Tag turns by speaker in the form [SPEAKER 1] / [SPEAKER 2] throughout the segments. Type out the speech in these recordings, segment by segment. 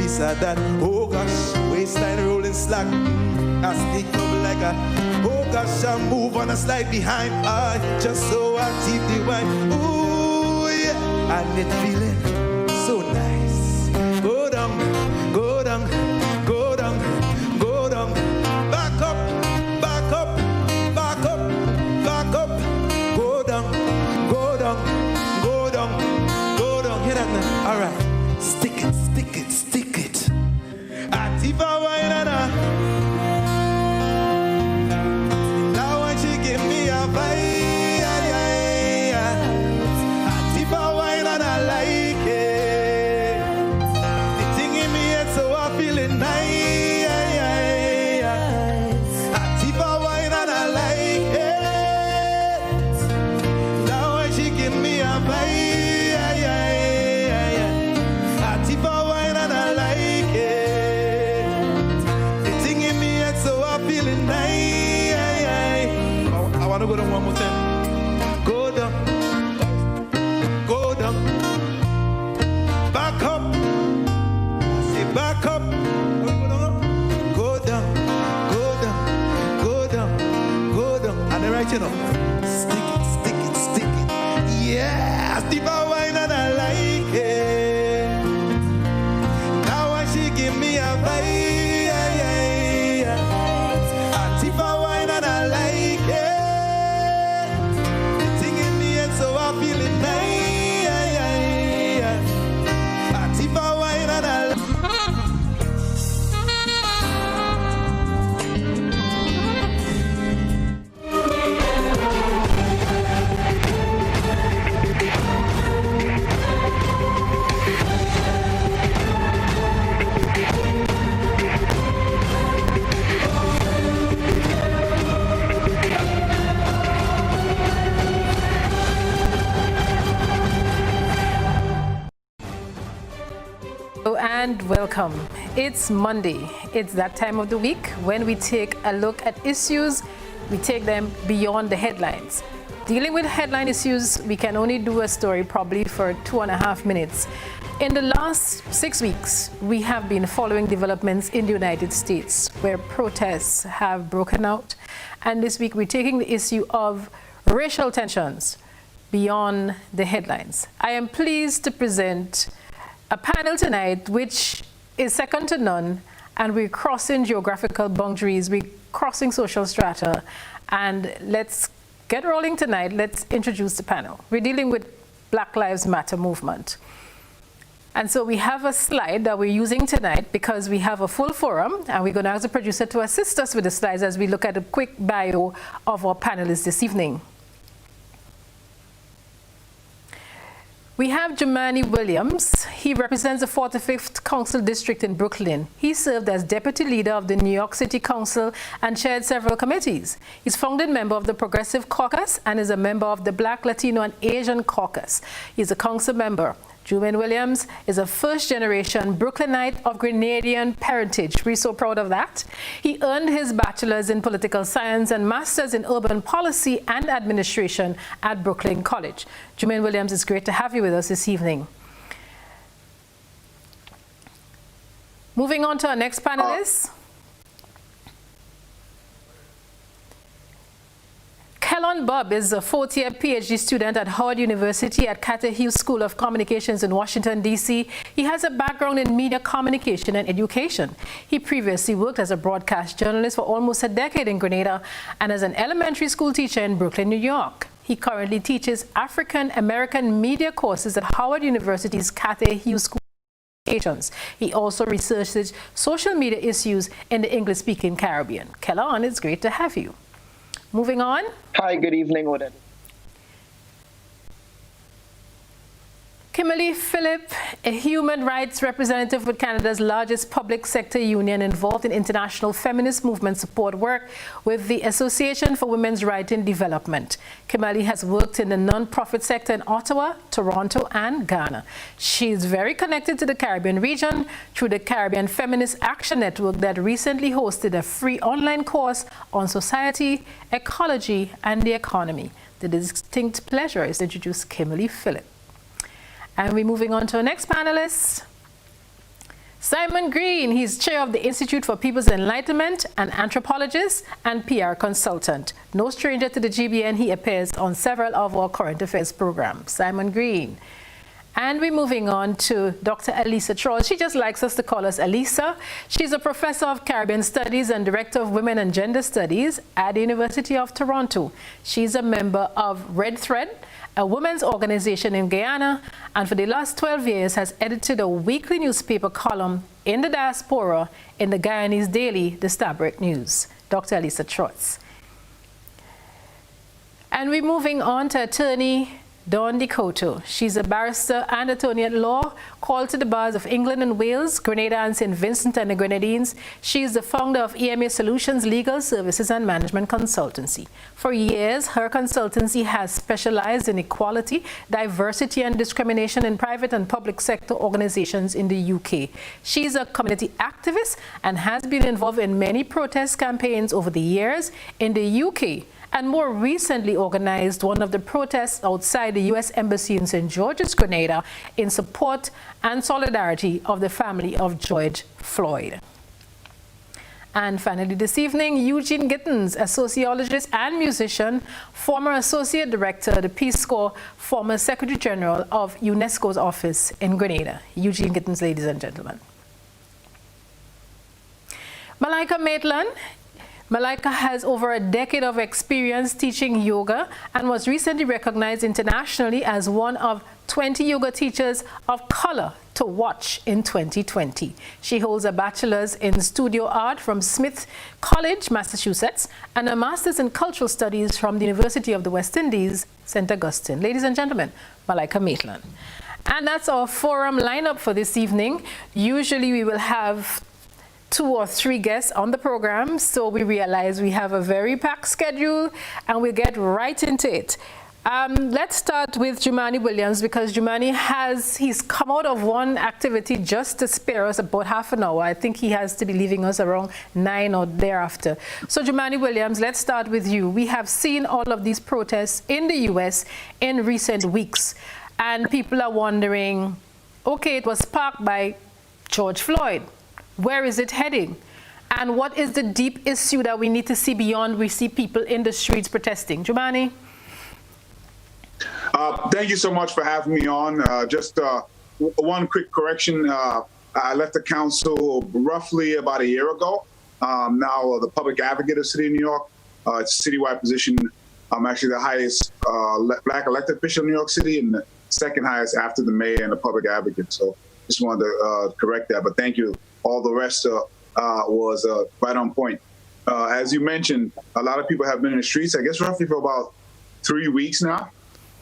[SPEAKER 1] piece of that. Oh gosh, waistline rolling slack. I stick up like a, oh gosh, I move on a slide behind. Just so I keep the wine. Ooh yeah, and it feeling so nice. Go down, go down, go down, go down. Back up, back up, back up, back up. Go down, go down, go down, go down. Hear that now? All right. Stick it, stick it, stick it. Atifa wainana. Now when she give me a bite, Atifa wainana like it. The thing in me head so I feel it nice. Atifa wainana like it. Now when she give me a bite. Go down one more time. Go down. Go down. Back up. Say back up. Go down. Go down. Go down. Go down. And then right, you know. Stick it, stick it, stick it. Yeah. Stick a wine and I like it. Now when she give me a bite.
[SPEAKER 2] And welcome. It's Monday. It's that time of the week when we take a look at issues. We take them beyond the headlines. Dealing with headline issues, we can only do a story probably for 2.5 minutes. In the last 6 weeks, we have been following developments in the United States where protests have broken out. And this week, we're taking the issue of racial tensions beyond the headlines. I am pleased to present a panel tonight which is second to none, and we're crossing geographical boundaries, we're crossing social strata, and let's get rolling tonight. Let's introduce the panel. We're dealing with Black Lives Matter movement. And so we have a slide that we're using tonight because we have a full forum, and we're going to ask the producer to assist us with the slides as we look at a quick bio of our panelists this evening. We have Jumaane Williams. He represents the 45th Council District in Brooklyn. He served as deputy leader of the New York City Council and chaired several committees. He's founding member of the Progressive Caucus and is a member of the Black, Latino, and Asian Caucus. He's a council member. Jumaane Williams is a first-generation Brooklynite of Grenadian parentage. We're so proud of that. He earned his bachelor's in political science and master's in urban policy and administration at Brooklyn College. Jumaane Williams, it's great to have you with us this evening. Moving on to our next panelist. Kellon Bubb is a fourth-year PhD student at Howard University at Carter Hughes School of Communications in Washington, D.C. He has a background in media communication and education. He previously worked as a broadcast journalist for almost a decade in Grenada and as an elementary school teacher in Brooklyn, New York. He currently teaches African American media courses at Howard University's Carter Hughes School of Communications. He also researches social media issues in the English-speaking Caribbean. Kellon, it's great to have you. Moving on.
[SPEAKER 3] Hi, good evening, Odette.
[SPEAKER 2] Kimalee Phillip, a human rights representative with Canada's largest public sector union involved in international feminist movement support work with the Association for Women's Rights in Development. Kimalee has worked in the non-profit sector in Ottawa, Toronto, and Ghana. She is very connected to the Caribbean region through the Caribbean Feminist Action Network that recently hosted a free online course on society, ecology, and the economy. The distinct pleasure is to introduce Kimalee Phillip. And we're moving on to our next panelist. Simon Green, he's chair of the Institute for People's Enlightenment, an anthropologist and PR consultant. No stranger to the GBN, he appears on several of our current affairs programs. Simon Green. And we're moving on to Dr. Alicia Trotz. She just likes us to call us Alicia. She's a professor of Caribbean Studies and Director of Women and Gender Studies at the University of Toronto. She's a member of Red Thread, a women's organization in Guyana, and for the last 12 years has edited a weekly newspaper column in the diaspora in the Guyanese daily, The Stabroek News. Dr. Alicia Trotz. And we're moving on to attorney Dawn Decoteau. She's a barrister and attorney at law, called to the bars of England and Wales, Grenada and St. Vincent and the Grenadines. She is the founder of EMA Solutions Legal Services and Management Consultancy. For years, her consultancy has specialized in equality, diversity and discrimination in private and public sector organizations in the UK. She's a community activist and has been involved in many protest campaigns over the years in the UK, and more recently organized one of the protests outside the U.S. Embassy in St. George's, Grenada, in support and solidarity of the family of George Floyd. And finally this evening, Eugene Gittens, a sociologist and musician, former Associate Director of the Peace Corps, former Secretary General of UNESCO's office in Grenada. Eugene Gittens, ladies and gentlemen. Malaika Maitland. Malaika has over a decade of experience teaching yoga and was recently recognized internationally as one of 20 yoga teachers of color to watch in 2020. She holds a bachelor's in studio art from Smith College, Massachusetts, and a master's in cultural studies from the University of the West Indies, St. Augustine. Ladies and gentlemen, Malaika Maitland. And that's our forum lineup for this evening. Usually we will have 2 or 3 guests on the program, so we realize we have a very packed schedule and we'll get right into it. Let's start with Jumaane Williams, because Jumaane he's come out of one activity just to spare us about half an hour. I think he has to be leaving us around 9 or thereafter. So Jumaane Williams, let's start with you. We have seen all of these protests in the US in recent weeks, and people are wondering, okay, it was sparked by George Floyd. Where is it heading? And what is the deep issue that we need to see beyond we see people in the streets protesting? Jumaane?
[SPEAKER 3] Thank you so much for having me on. Just one quick correction. I left the council roughly about a year ago. Now the public advocate of the city of New York. It's a citywide position. I'm actually the highest black elected official in New York City and the second highest after the mayor and the public advocate. So just wanted to correct that, but thank you. All the rest was right on point. As you mentioned, a lot of people have been in the streets, I guess roughly for about 3 weeks now.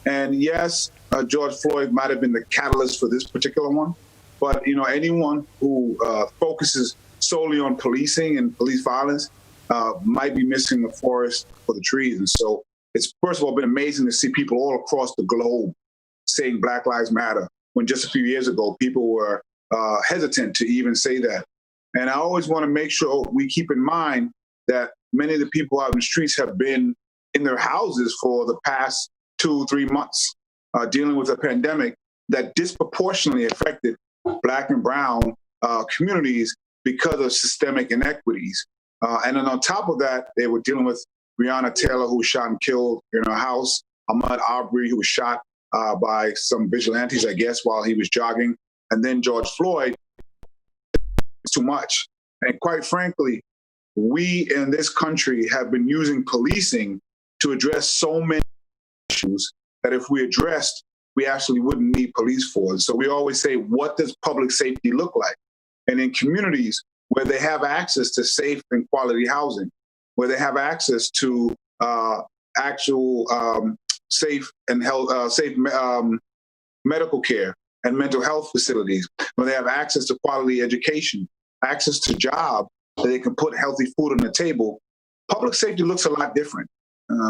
[SPEAKER 3] And yes, George Floyd might have been the catalyst for this particular one. But you know, anyone who focuses solely on policing and police violence might be missing the forest for the trees. And so it's first of all been amazing to see people all across the globe saying Black Lives Matter, when just a few years ago people were hesitant to even say that. And I always want to make sure we keep in mind that many of the people out in the streets have been in their houses for the past 2-3 months, dealing with a pandemic that disproportionately affected Black and brown communities because of systemic inequities. And then on top of that, they were dealing with Breonna Taylor, who was shot and killed in her house, Ahmaud Arbery, who was shot by some vigilantes, I guess, while he was jogging. And then George Floyd, too much. And quite frankly, we in this country have been using policing to address so many issues that if we addressed, we actually wouldn't need police force. So we always say, what does public safety look like? And in communities where they have access to safe and quality housing, where they have access to actual safe and safe medical care and mental health facilities, where they have access to quality education, access to jobs, that they can put healthy food on the table, public safety looks a lot different.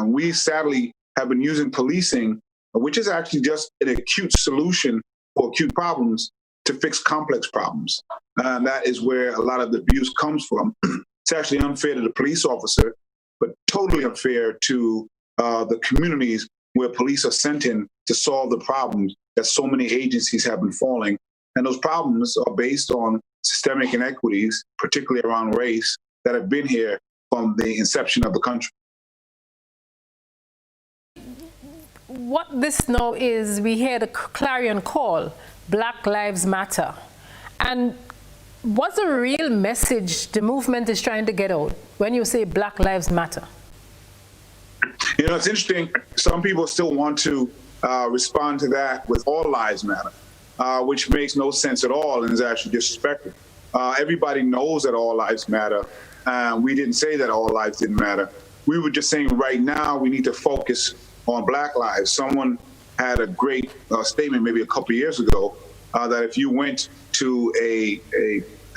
[SPEAKER 3] We sadly have been using policing, which is actually just an acute solution for acute problems, to fix complex problems. That is where a lot of the abuse comes from. It's actually unfair to the police officer, but totally unfair to the communities where police are sent in to solve the problems that so many agencies have been falling. And those problems are based on systemic inequities, particularly around race, that have been here from the inception of the country.
[SPEAKER 2] What this now is, we hear the clarion call, Black Lives Matter. And what's the real message the movement is trying to get out when you say Black Lives Matter?
[SPEAKER 3] You know, it's interesting. Some people still want to respond to that with all lives matter, which makes no sense at all and is actually disrespectful. Everybody knows that all lives matter. We didn't say that all lives didn't matter. We were just saying right now we need to focus on Black lives. Someone had a great statement maybe a couple of years ago that if you went to a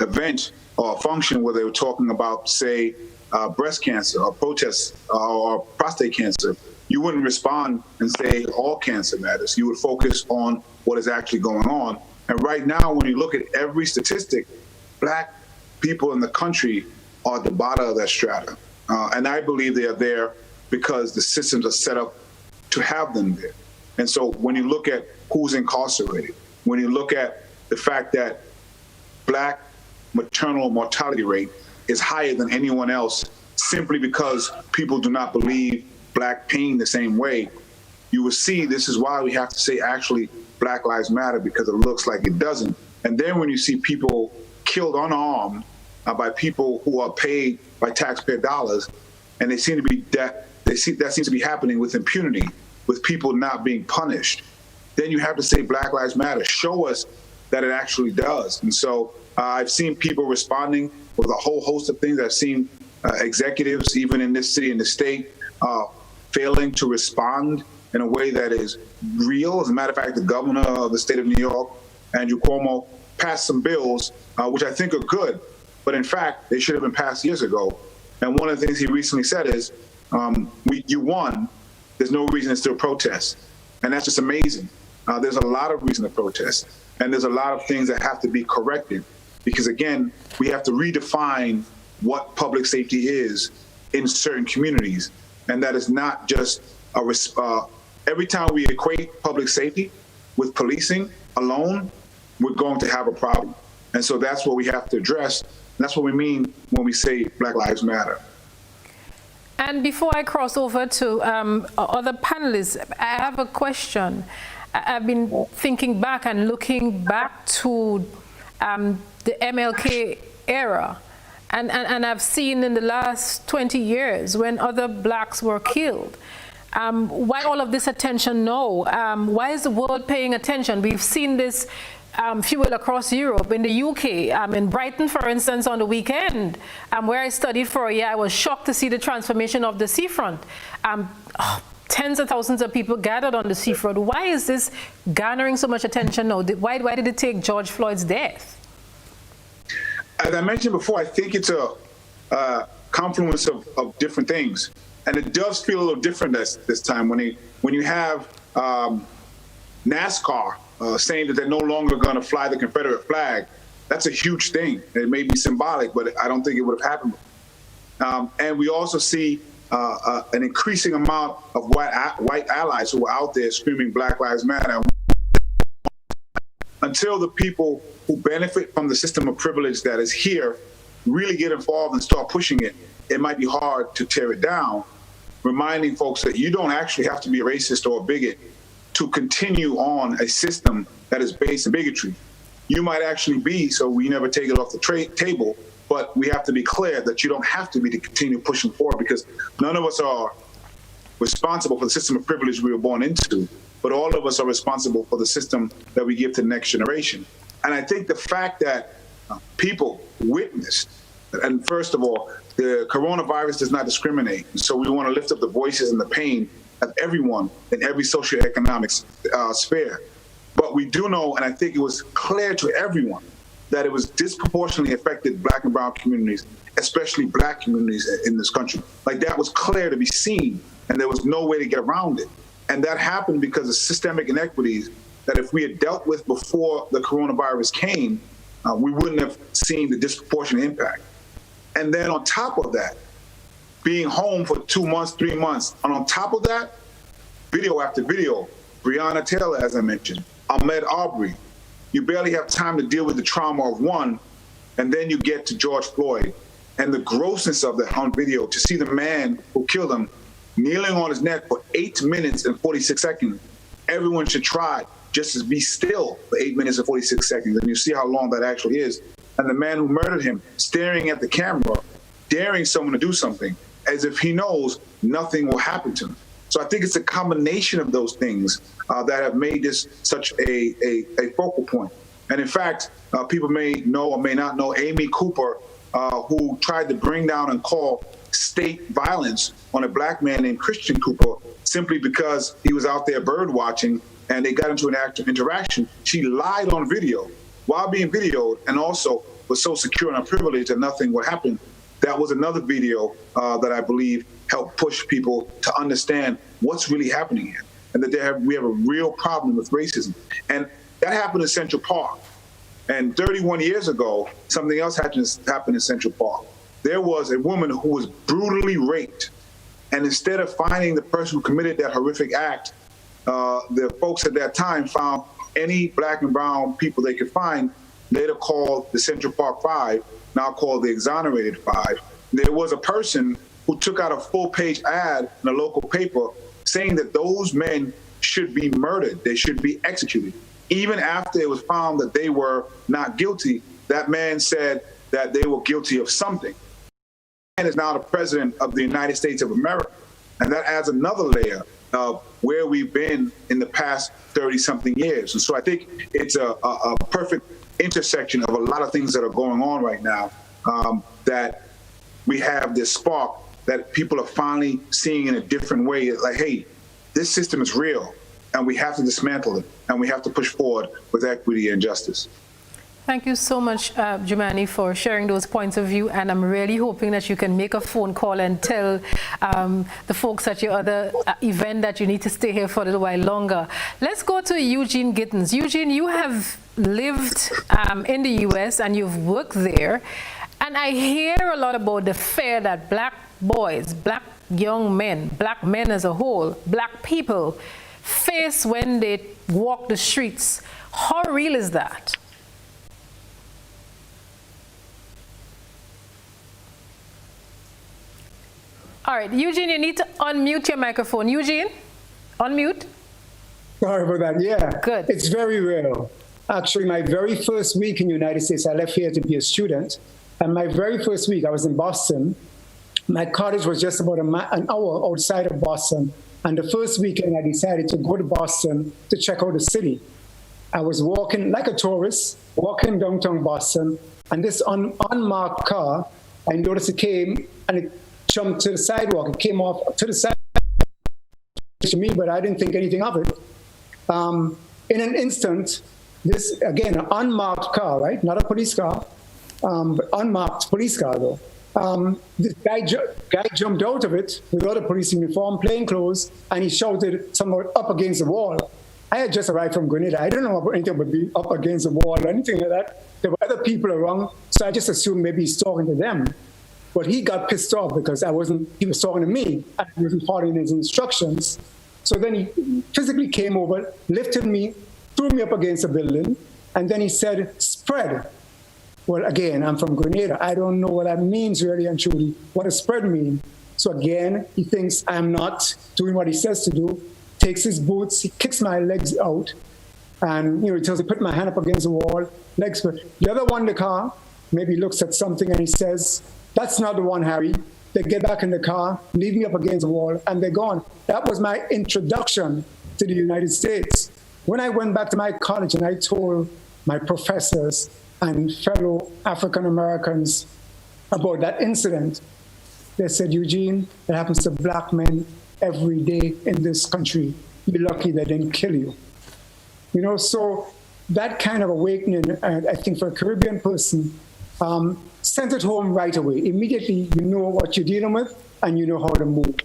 [SPEAKER 3] event or a function where they were talking about, say, breast cancer or protests or prostate cancer, you wouldn't respond and say all cancer matters. You would focus on what is actually going on. And right now, when you look at every statistic, Black people in the country are at the bottom of that strata. And I believe they are there because the systems are set up to have them there. And so when you look at who's incarcerated, when you look at the fact that Black maternal mortality rate is higher than anyone else simply because people do not believe Black pain the same way, you will see this is why we have to say actually Black Lives Matter, because it looks like it doesn't. And then when you see people killed unarmed by people who are paid by taxpayer dollars, and they seem to be that seems to be happening with impunity, with people not being punished, then you have to say Black Lives Matter. Show us that it actually does. And so I've seen people responding with a whole host of things. I've seen executives, even in this city and the state, failing to respond in a way that is real. As a matter of fact, the governor of the state of New York, Andrew Cuomo, passed some bills, which I think are good, but in fact, they should have been passed years ago. And one of the things he recently said is, you won, there's no reason to still protest. And that's just amazing. There's a lot of reason to protest. And there's a lot of things that have to be corrected. Because again, we have to redefine what public safety is in certain communities. And that is not just every time we equate public safety with policing alone, we're going to have a problem. And so that's what we have to address. And that's what we mean when we say Black Lives Matter.
[SPEAKER 2] And before I cross over to other panelists, I have a question. I've been thinking back and looking back to the MLK era. And I've seen in the last 20 years when other Blacks were killed. Why all of this attention now? Why is the world paying attention? We've seen this fuel across Europe, in the UK, in Brighton, for instance, on the weekend, where I studied for a year. I was shocked to see the transformation of the seafront. Tens of thousands of people gathered on the seafront. Why is this garnering so much attention now? Why did it take George Floyd's death?
[SPEAKER 3] As I mentioned before, I think it's a confluence of different things. And it does feel a little different this time when you have NASCAR saying that they're no longer going to fly the Confederate flag. That's a huge thing. It may be symbolic, but I don't think it would have happened. And we also see an increasing amount of white allies who are out there screaming Black Lives Matter. Until the people who benefit from the system of privilege that is here really get involved and start pushing it, it might be hard to tear it down, reminding folks that you don't actually have to be a racist or a bigot to continue on a system that is based in bigotry. You might actually be, so we never take it off the table, but we have to be clear that you don't have to be to continue pushing forward, because none of us are responsible for the system of privilege we were born into, but all of us are responsible for the system that we give to the next generation. And I think the fact that people witnessed, and first of all, the coronavirus does not discriminate. So we want to lift up the voices and the pain of everyone in every socioeconomic sphere. But we do know, and I think it was clear to everyone, that it was disproportionately affected Black and brown communities, especially Black communities in this country. Like, that was clear to be seen, and there was no way to get around it. And that happened because of systemic inequities that if we had dealt with before the coronavirus came, we wouldn't have seen the disproportionate impact. And then on top of that, being home for 2 months, 3 months, and on top of that, video after video, Breonna Taylor, as I mentioned, Ahmaud Arbery, you barely have time to deal with the trauma of one And then you get to George Floyd and the grossness of that on video, to see the man who killed him kneeling on his neck for 8 minutes and 46 seconds. Everyone should try just to be still for 8 minutes and 46 seconds, and you see how long that actually is. And the man who murdered him staring at the camera, daring someone to do something as if he knows nothing will happen to him. So I think it's a combination of those things that have made this such a focal point. And in fact, people may know or may not know Amy Cooper, who tried to bring down and call state violence on a black man named Christian Cooper simply because he was out there bird watching and they got into an active interaction. She lied on video while being videoed and also was so secure in her privilege that nothing would happen. That was another video that I believe helped push people to understand what's really happening here and that we have a real problem with racism. And that happened in Central Park. And 31 years ago, something else happened in Central Park. There was a woman who was brutally raped. And instead of finding the person who committed that horrific act, the folks at that time found any black and brown people they could find, later called the Central Park Five, now called the Exonerated Five. There was a person who took out a full-page ad in a local paper saying that those men should be murdered, they should be executed. Even after it was found that they were not guilty, that man said that they were guilty of something. And is now the president of the United States of America. And that adds another layer of where we've been in the past 30-something years. And so I think it's a perfect intersection of a lot of things that are going on right now, that we have this spark that people are finally seeing in a different way. Like, hey, this system is real, and we have to dismantle it, and we have to push forward with equity and justice.
[SPEAKER 2] Thank you so much, Jumaane, for sharing those points of view, and I'm really hoping that you can make a phone call and tell the folks at your other event that you need to stay here for a little while longer. Let's go to Eugene Gittens. Eugene, you have lived in the U.S. and you've worked there, and I hear a lot about the fear that black boys, black young men, black men as a whole, black people face when they walk the streets. How real is that? All right, Eugene, you need to unmute your microphone. Eugene, unmute.
[SPEAKER 4] Sorry about that, yeah.
[SPEAKER 2] Good.
[SPEAKER 4] It's very real. Actually, my very first week in the United States, I left here to be a student. And my very first week, I was in Boston. My cottage was just about an hour outside of Boston. And the first weekend, I decided to go to Boston to check out the city. I was walking like a tourist, walking downtown Boston, and this unmarked car, I noticed it came and it jumped to the sidewalk. It came off to the side to me, but I didn't think anything of it. In an instant, this, again, an unmarked car, right? Not a police car, but unmarked police car, though. This guy jumped out of it without a police uniform, plain clothes, and he shouted somewhere up against the wall. I had just arrived from Grenada. I didn't know about anything but be up against the wall or anything like that. There were other people around, so I just assumed maybe he's talking to them. But he got pissed off because he was talking to me, and I wasn't following his instructions. So then he physically came over, lifted me, threw me up against a building, and then he said, "Spread." Well, again, I'm from Grenada. I don't know what that means really and truly. What does spread mean? So again, he thinks I'm not doing what he says to do, takes his boots, he kicks my legs out, and he tells me, put my hand up against the wall, legs spread. The other one in the car maybe looks at something and he says, "That's not the one, Harry." They get back in the car, leave me up against the wall, and they're gone. That was my introduction to the United States. When I went back to my college and I told my professors and fellow African Americans about that incident, they said, "Eugene, it happens to black men every day in this country. You're lucky they didn't kill you." So that kind of awakening, I think for a Caribbean person, sent it home right away. Immediately, you know what you're dealing with and you know how to move.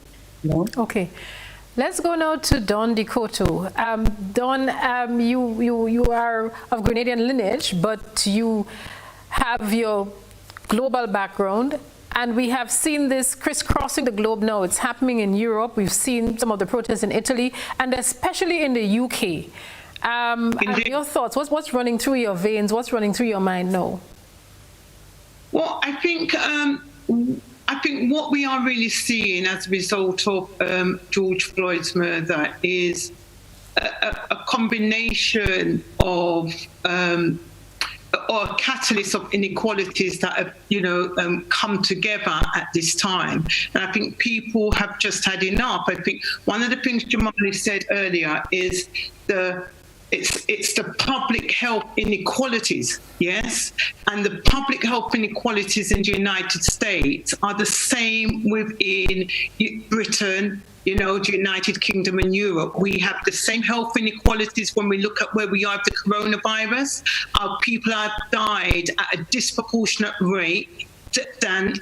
[SPEAKER 2] Okay. Let's go now to Don Decoteau. Don, you are of Grenadian lineage, but you have your global background, and we have seen this crisscrossing the globe now. It's happening in Europe. We've seen some of the protests in Italy, and especially in the UK.
[SPEAKER 5] Your
[SPEAKER 2] thoughts, what's running through your veins? What's running through your mind now?
[SPEAKER 5] Well, I think what we are really seeing as a result of George Floyd's murder is a combination of or a catalyst of inequalities that have, come together at this time. And I think people have just had enough. I think one of the things Jumaane said earlier is it's the public health inequalities, yes? And the public health inequalities in the United States are the same within Britain, the United Kingdom and Europe. We have the same health inequalities when we look at where we are with the coronavirus. Our people have died at a disproportionate rate than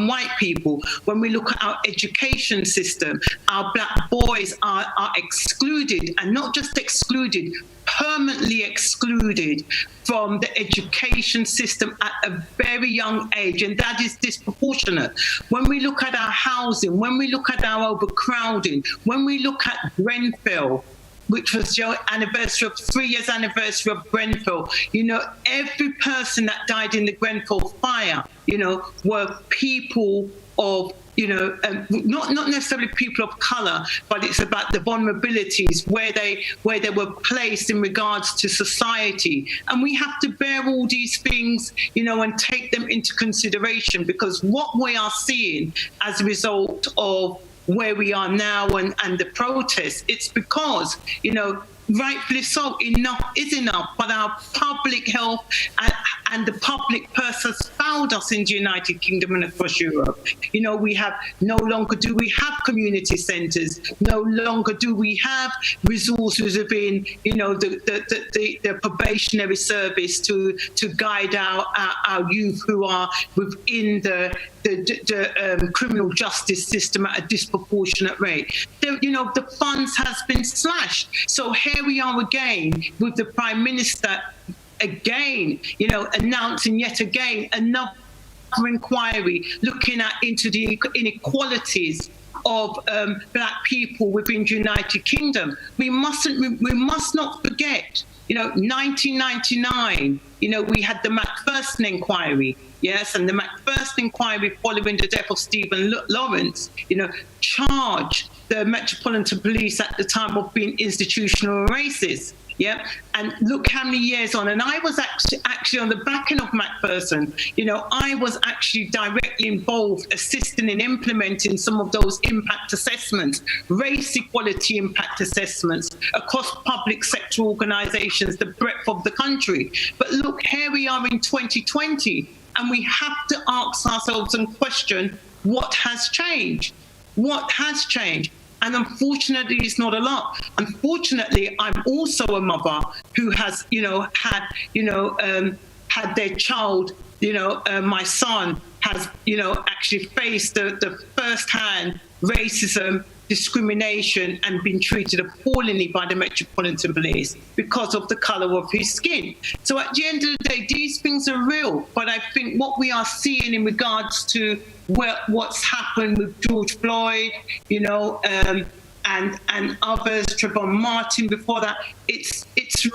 [SPEAKER 5] white people. When we look at our education system, our black boys are excluded, and not just excluded, permanently excluded from the education system at a very young age, and that is disproportionate. When we look at our housing, when we look at our overcrowding, when we look at Grenfell, which was your anniversary of 3 years anniversary of Grenfell, every person that died in the Grenfell fire, were people of, not necessarily people of color, but it's about the vulnerabilities where they were placed in regards to society. And we have to bear all these things, and take them into consideration, because what we are seeing as a result of where we are now and the protests, it's because, rightfully so, enough is enough, but our public health and the public purse has failed us in the United Kingdom and across Europe. We have no longer do we have community centres, no longer do we have resources within, the probationary service to guide our youth who are within the criminal justice system at a disproportionate rate. The funds has been slashed. So here we are again with the Prime Minister again, announcing yet again another inquiry looking into the inequalities of black people within the United Kingdom. We must not forget, 1999, we had the Macpherson inquiry. Yes, and the Macpherson inquiry following the death of Stephen Lawrence, charged the Metropolitan Police at the time of being institutional racist. Yeah, and look how many years on. And I was actually on the back end of Macpherson. I was actually directly involved, assisting in implementing some of those impact assessments, race equality impact assessments across public sector organisations, the breadth of the country. But look, here we are in 2020. And we have to ask ourselves and question, what has changed? What has changed? And unfortunately, it's not a lot. Unfortunately, I'm also a mother who has, had their child, my son has, actually faced the first-hand racism, discrimination, and been treated appallingly by the Metropolitan Police because of the colour of his skin. So at the end of the day, these things are real. But I think what we are seeing in regards to what's happened with George Floyd, and others, Trayvon Martin before that, it's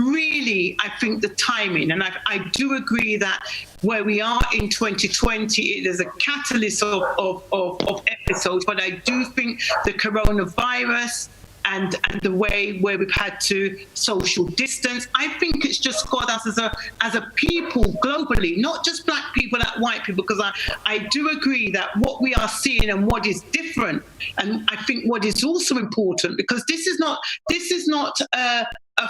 [SPEAKER 5] really, I think, the timing. And I do agree that where we are in 2020, it is a catalyst of episodes, but I do think the coronavirus and the way where we've had to social distance, I think it's just got us as a people globally, not just black people and white people, because I do agree that what we are seeing and what is different, and I think what is also important, because this is not a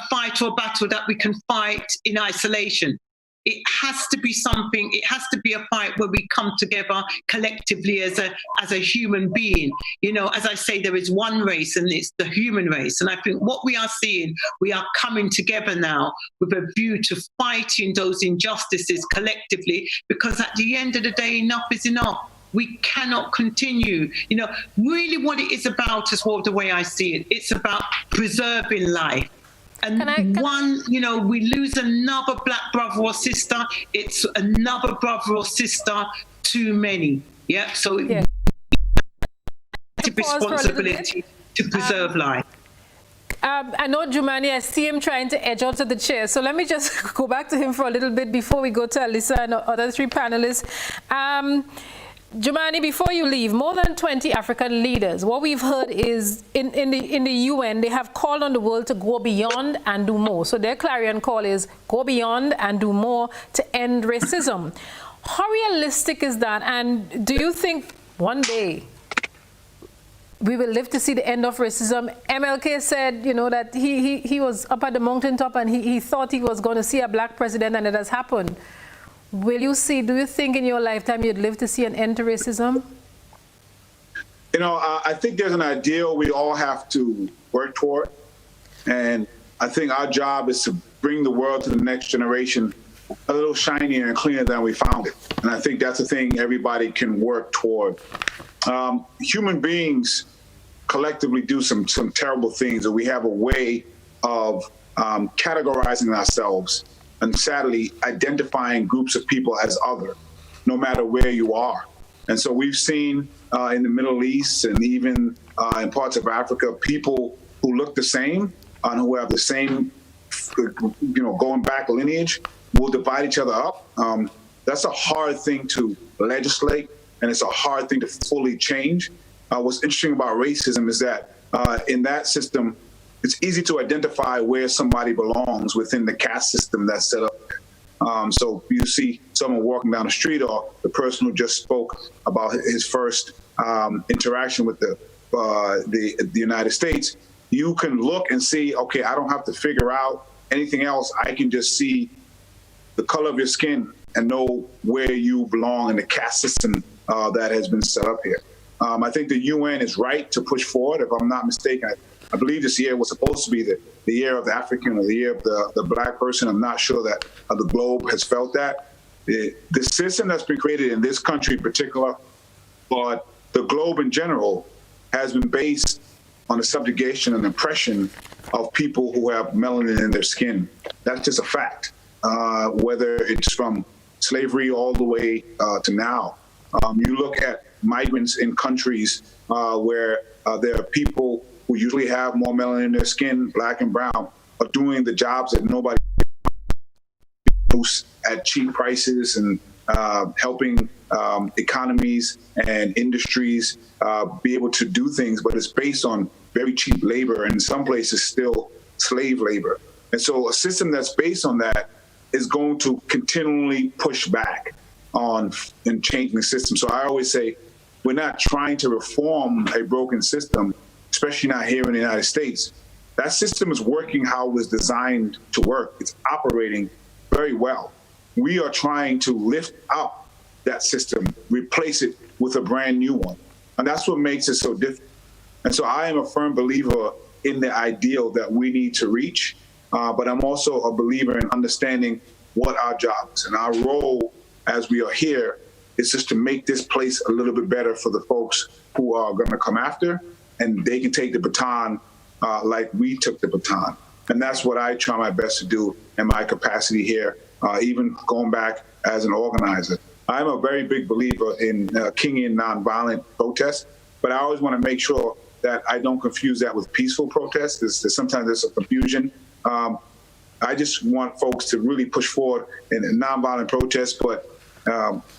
[SPEAKER 5] fight or a battle that we can fight in isolation. It has to be something, it has to be a fight where we come together collectively as a human being. As I say, there is one race, and it's the human race. And I think what we are seeing, we are coming together now with a view to fighting those injustices collectively, because at the end of the day, enough is enough. We cannot continue. Really what it is about is the way I see it. It's about preserving life. And we lose another black brother or sister, it's another brother or sister too many. Yeah. So it's a responsibility to preserve life.
[SPEAKER 2] I know Jumaane, I see him trying to edge out of the chair. So let me just go back to him for a little bit before we go to Alicia and other three panelists. Jumaane, before you leave, more than 20 African leaders, what we've heard is in the UN, they have called on the world to go beyond and do more. So their clarion call is go beyond and do more to end racism. How realistic is that? And do you think one day we will live to see the end of racism? MLK said, you know, that he was up at the mountaintop and he thought he was going to see a black president, and it has happened. Will you see, do you think in your lifetime you'd live to see an end to racism?
[SPEAKER 3] You know, I think there's an ideal we all have to work toward. And I think our job is to bring the world to the next generation a little shinier and cleaner than we found it. And I think that's the thing everybody can work toward. Human beings collectively do some terrible things, and we have a way of categorizing ourselves and sadly identifying groups of people as other, no matter where you are. And so we've seen in the Middle East and even in parts of Africa, people who look the same and who have the same, going back lineage will divide each other up. That's a hard thing to legislate, and it's a hard thing to fully change. What's interesting about racism is that in that system, it's easy to identify where somebody belongs within the caste system that's set up. So you see someone walking down the street, or the person who just spoke about his first interaction with the United States, you can look and see, okay, I don't have to figure out anything else. I can just see the color of your skin and know where you belong in the caste system that has been set up here. I think the UN is right to push forward. If I'm not mistaken, I believe this year was supposed to be the year of the African, or the year of the black person. I'm not sure that the globe has felt that. The system that's been created in this country in particular, but the globe in general, has been based on the subjugation and oppression of people who have melanin in their skin. That's just a fact, whether it's from slavery all the way to now. You look at migrants in countries where there are people who usually have more melanin in their skin, black and brown, are doing the jobs that nobody produce at cheap prices, and helping economies and industries be able to do things, but it's based on very cheap labor, and in some places still slave labor. And so a system that's based on that is going to continually push back on and changing the system. So I always say, we're not trying to reform a broken system, especially not here in the United States. That system is working how it was designed to work. It's operating very well. We are trying to lift up that system, replace it with a brand new one. And that's what makes it so different. And so I am a firm believer in the ideal that we need to reach, but I'm also a believer in understanding what our job is. And our role as we are here is just to make this place a little bit better for the folks who are going to come after, and they can take the baton like we took the baton. And that's what I try my best to do in my capacity here, even going back as an organizer. I'm a very big believer in Kingian nonviolent protest, but I always want to make sure that I don't confuse that with peaceful protest. Sometimes there's a confusion. I just want folks to really push forward in nonviolent protest, but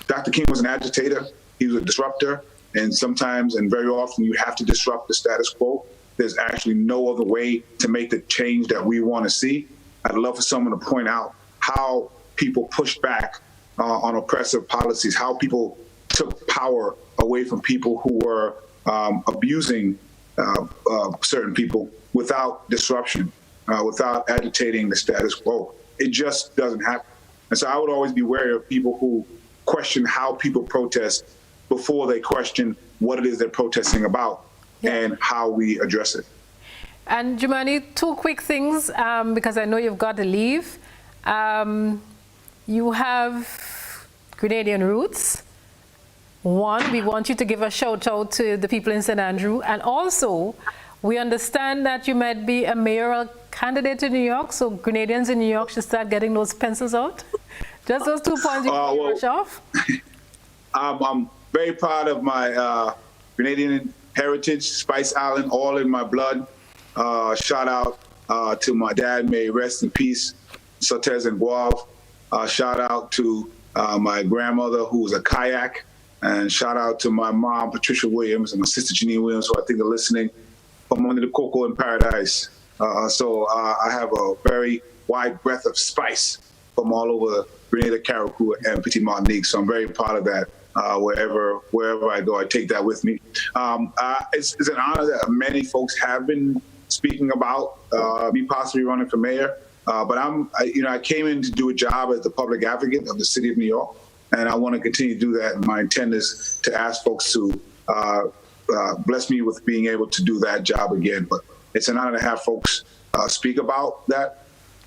[SPEAKER 3] Dr. King was an agitator. He was a disruptor, and sometimes and very often you have to disrupt the status quo. There's actually no other way to make the change that we want to see. I'd love for someone to point out how people pushed back on oppressive policies, how people took power away from people who were abusing certain people without disruption, without agitating the status quo. It just doesn't happen. And so I would always be wary of people who question how people protest before they question what it is they're protesting about and how we address it.
[SPEAKER 2] And Jumaane, two quick things, because I know you've got to leave. You have Grenadian roots. One, we want you to give a shout out to the people in St. Andrew. And also, we understand that you might be a mayoral candidate in New York, so Grenadians in New York should start getting those pencils out. Just those 2 points you can brush off.
[SPEAKER 3] I'm very proud of my Grenadian heritage, Spice Island, all in my blood. Shout out to my dad, may he rest in peace, Sotez and Guav. Shout out to my grandmother, who was a kayak. And shout out to my mom, Patricia Williams, and my sister, Janine Williams, who I think are listening from under the cocoa in paradise. So I have a very wide breadth of spice from all over Grenada, Carriacou, and Petit Martinique. So I'm very proud of that. Wherever I go, I take that with me. It's an honor that many folks have been speaking about me possibly running for mayor. But I came in to do a job as the public advocate of the city of New York, and I want to continue to do that. And my intent is to ask folks to bless me with being able to do that job again. But it's an honor to have folks speak about that.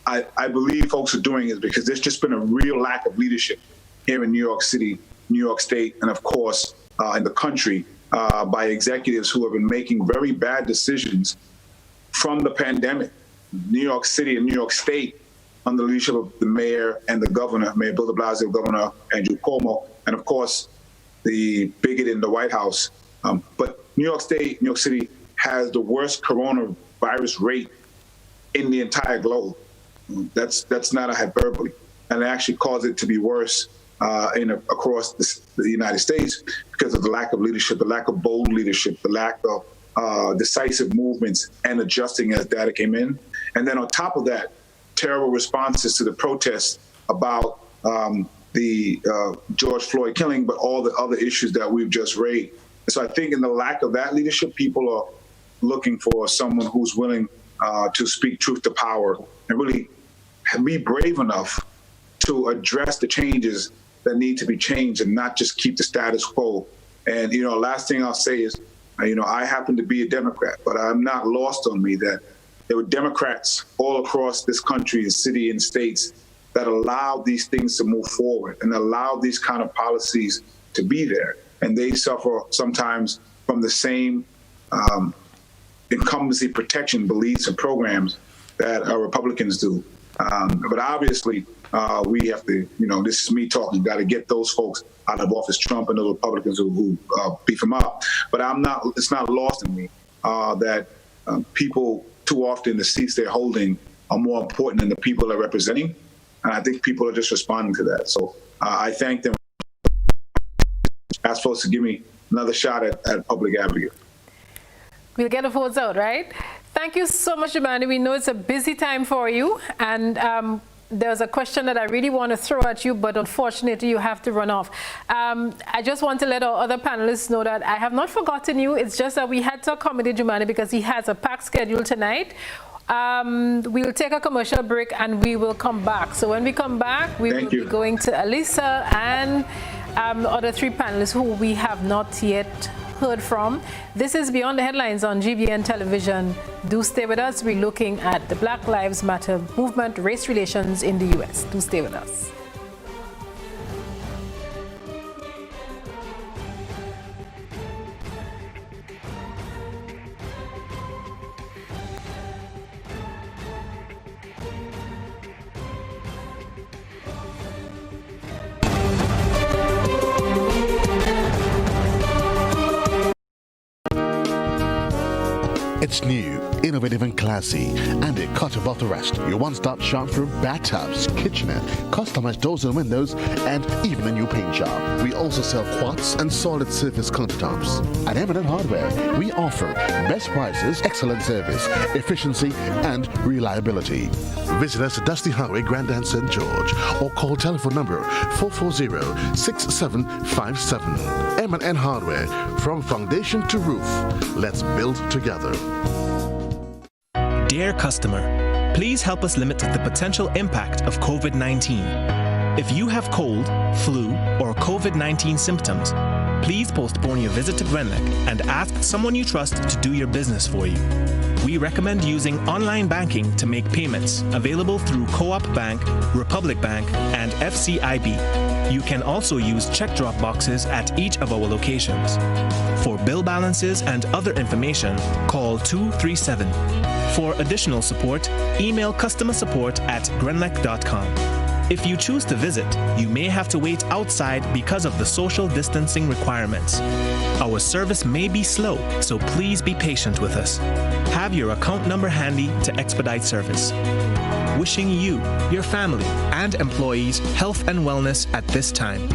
[SPEAKER 3] I believe folks are doing it because there's just been a real lack of leadership here in New York City, New York State, and of course in the country by executives who have been making very bad decisions from the pandemic. New York City and New York State, under the leadership of the mayor and the governor, Mayor Bill de Blasio, Governor Andrew Cuomo, and of course the bigot in the White House. But New York State, New York City has the worst coronavirus rate in the entire globe. That's not a hyperbole, and it actually caused it to be worse across the United States because of the lack of leadership, the lack of bold leadership, the lack of decisive movements and adjusting as data came in. And then on top of that, terrible responses to the protests about the George Floyd killing, but all the other issues that we've just raised. And so I think in the lack of that leadership, people are looking for someone who's willing to speak truth to power and really be brave enough to address the changes that need to be changed and not just keep the status quo. And, last thing I'll say is, I happen to be a Democrat, but I'm not lost on me that there were Democrats all across this country and city and states that allowed these things to move forward and allowed these kind of policies to be there. And they suffer sometimes from the same incumbency protection beliefs and programs that Republicans do. But obviously, we have to, this is me talking, got to get those folks out of office, Trump and those Republicans who beef him up. But it's not lost in me that people, too often, the seats they're holding are more important than the people they're representing. And I think people are just responding to that. So I thank them. Ask folks to give me another shot at public advocate.
[SPEAKER 2] We'll get the votes out, right? Thank you so much, Jumaane. We know it's a busy time for you. And there's a question that I really want to throw at you, but unfortunately you have to run off. I just want to let our other panelists know that I have not forgotten you. It's just that we had to accommodate Jumaane because he has a packed schedule tonight. We'll take a commercial break and we will come back. So when we come back, we will be going to Alicia and the other three panelists who we have not yet heard from. This is Beyond the Headlines on GBN Television. Do stay with us. We're looking at the Black Lives Matter movement, race relations in the U.S. Do stay with us.
[SPEAKER 6] It's new, innovative and classy, and it cut above the rest. Your one-stop shop for bathtubs, kitchenette, customized doors and windows, and even a new paint job. We also sell quartz and solid surface countertops. At M&N Hardware, we offer best prices, excellent service, efficiency, and reliability. Visit us at Dusty Highway, Grandin, St. George, or call telephone number 440-6757. M&N Hardware, from foundation to roof. Let's build together.
[SPEAKER 7] Dear customer, please help us limit the potential impact of COVID-19. If you have cold, flu, or COVID-19 symptoms, please postpone your visit to Grenlec and ask someone you trust to do your business for you. We recommend using online banking to make payments, available through Co-op Bank, Republic Bank, and FCIB. You can also use check drop boxes at each of our locations. For bill balances and other information, call 237. For additional support, email customersupport@grenlec.com. If you choose to visit, you may have to wait outside because of the social distancing requirements. Our service may be slow, so please be patient with us. Have your account number handy to expedite service. Wishing you, your family, and employees health and wellness at this time.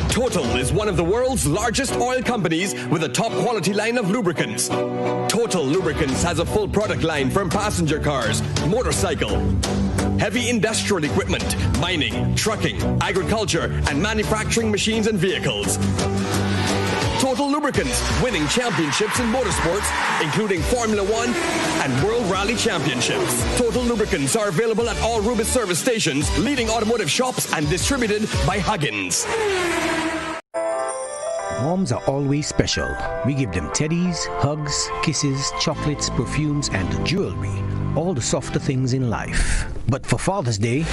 [SPEAKER 8] Total is one of the world's largest oil companies with a top quality line of lubricants. Total Lubricants has a full product line from passenger cars, motorcycle, heavy industrial equipment, mining, trucking, agriculture, and manufacturing machines and vehicles. Total Lubricants, winning championships in motorsports, including Formula One and World Rally Championships. Total Lubricants are available at all Rubis service stations, leading automotive shops, and distributed by Huggins.
[SPEAKER 9] Moms are always special. We give them teddies, hugs, kisses, chocolates, perfumes, and jewelry. All the softer things in life. But for Father's Day,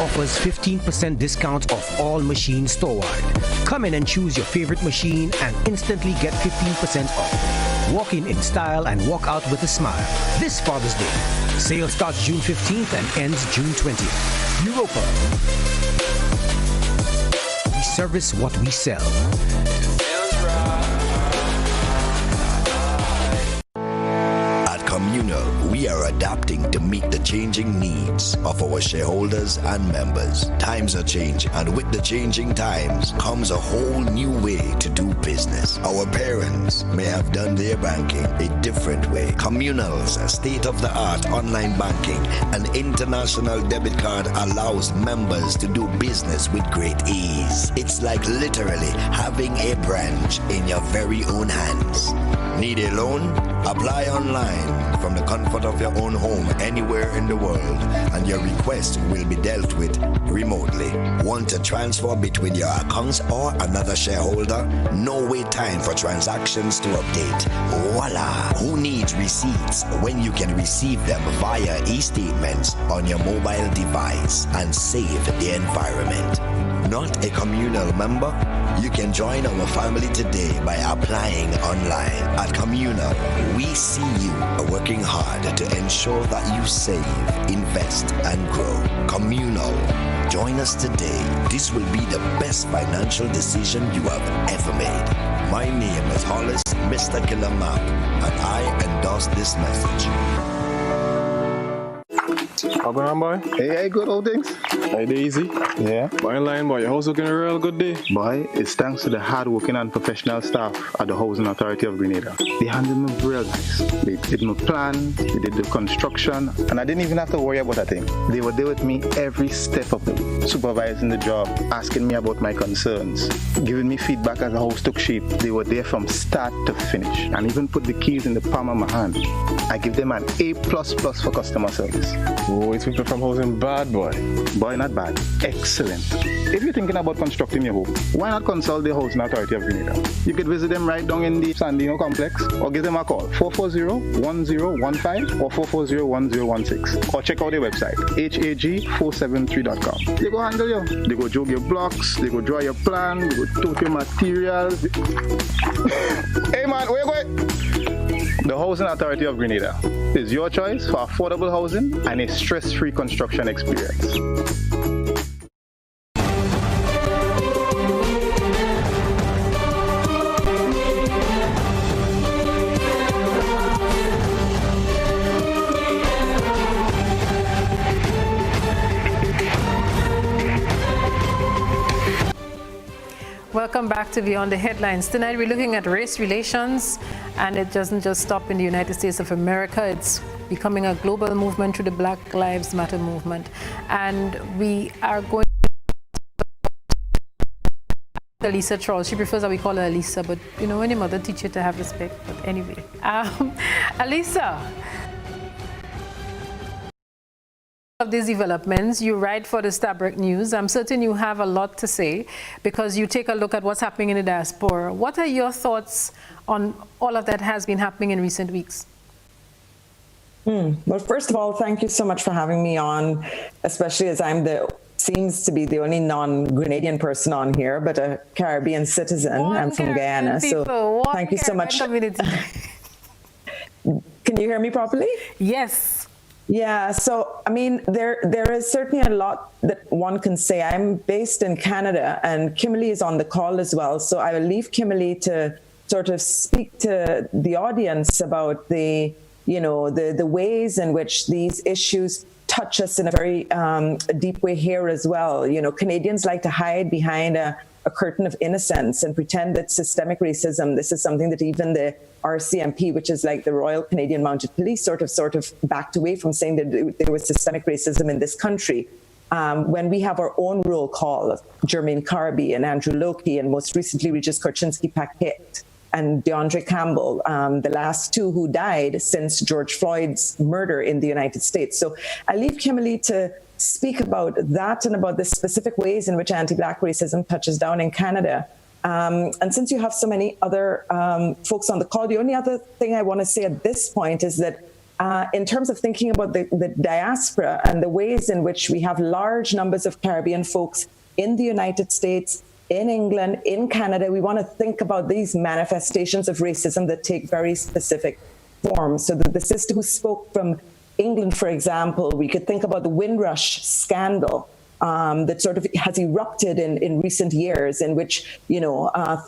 [SPEAKER 9] offers 15% discount off all machines store-wide. Come in and choose your favorite machine and instantly get 15% off. Walk in style and walk out with a smile. This Father's Day. Sale starts June 15th and ends June 20th. Europa. We service what we sell.
[SPEAKER 10] Communal, we are adapting to meet the changing needs of our shareholders and members. Times are changing, and with the changing times comes a whole new way to do business. Our parents may have done their banking a different way. Communal's state-of-the-art online banking and international debit card allows members to do business with great ease. It's like literally having a branch in your very own hands. Need a loan? Apply online from the comfort of your own home anywhere in the world, and your request will be dealt with remotely. Want to transfer between your accounts or another shareholder? No wait time for transactions to update. Voila! Who needs receipts when you can receive them via e-statements on your mobile device and save the environment? Not a communal member? You can join our family today by applying online. At Communal, we see you working hard to ensure that you save, invest, and grow. Communal, join us today. This will be the best financial decision you have ever made. My name is Hollis, Mr. Killer Map, and I endorse this message.
[SPEAKER 11] How going on, boy?
[SPEAKER 12] Hey, good old things.
[SPEAKER 11] Hey, easy.
[SPEAKER 12] Yeah.
[SPEAKER 11] Boy, in line, boy. Your house looking a real good day.
[SPEAKER 12] Boy, it's thanks to the hard-working and professional staff at the Housing Authority of Grenada. They handled me real nice. They did my plan, they did the construction, and I didn't even have to worry about a thing. They were there with me every step of the way, supervising the job, asking me about my concerns, giving me feedback as the house took shape. They were there from start to finish, and even put the keys in the palm of my hand. I give them an A++ for customer service.
[SPEAKER 11] Oh, it's people from housing bad, boy.
[SPEAKER 12] Boy, not bad. Excellent. If you're thinking about constructing your home, why not consult the Housing Authority of Grenada? You could visit them right down in the Sandino complex, or give them a call, 440-1015 or 440-1016. Or check out their website, hag473.com. They go handle you. They go jog your blocks, they go draw your plan, they go tote your materials. Hey man, where you going? The Housing Authority of Grenada is your choice for affordable housing and a stress-free construction experience.
[SPEAKER 2] Welcome back to Beyond the Headlines. Tonight we're looking at race relations, and it doesn't just stop in the United States of America. It's becoming a global movement through the Black Lives Matter movement. And we are going to Alicia Trotz. She prefers that we call her Alicia, but you know, when your mother teaches you to have respect. But anyway, Alicia, of these developments, you write for the Stabroek News. I'm certain you have a lot to say because you take a look at what's happening in the diaspora. What are your thoughts on all of that has been happening in recent weeks?
[SPEAKER 13] Well, first of all, thank you so much for having me on, especially as I'm the seems to be the only non-Grenadian person on here, but a Caribbean citizen. I'm from Guyana, so thank you so much. Can you hear me properly?
[SPEAKER 2] Yes.
[SPEAKER 13] Yeah, so I mean, there is certainly a lot that one can say. I'm based in Canada, and Kimalee is on the call as well. So I will leave Kimalee to sort of speak to the audience about the ways in which these issues touch us in a very deep way here as well. You know, Canadians like to hide behind a curtain of innocence and pretend that systemic racism, this is something that even the RCMP, which is like the Royal Canadian Mounted Police, sort of backed away from saying that there was systemic racism in this country. When we have our own roll call of Jermaine Carby and Andrew Lokey, and most recently Regis Korchinski-Paquette and DeAndre Campbell, the last two who died since George Floyd's murder in the United States. So I leave Kimalee to speak about that and about the specific ways in which anti-Black racism touches down in Canada. And since you have so many other folks on the call, the only other thing I want to say at this point is that in terms of thinking about the diaspora and the ways in which we have large numbers of Caribbean folks in the United States, in England, in Canada, we want to think about these manifestations of racism that take very specific forms. So the sister who spoke from England, for example, we could think about the Windrush scandal that sort of has erupted in recent years, in which,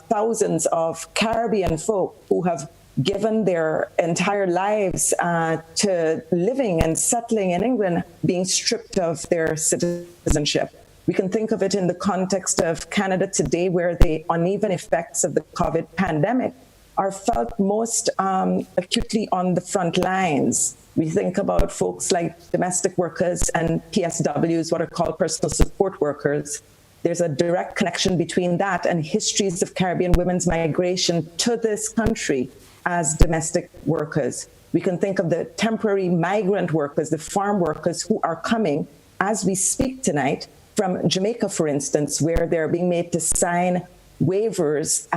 [SPEAKER 13] thousands of Caribbean folk who have given their entire lives to living and settling in England being stripped of their citizenship. We can think of it in the context of Canada today, where the uneven effects of the COVID pandemic are felt most acutely on the front lines. We think about folks like domestic workers and PSWs, what are called personal support workers. There's a direct connection between that and histories of Caribbean women's migration to this country as domestic workers. We can think of the temporary migrant workers, the farm workers who are coming as we speak tonight from Jamaica, for instance, where they're being made to sign waivers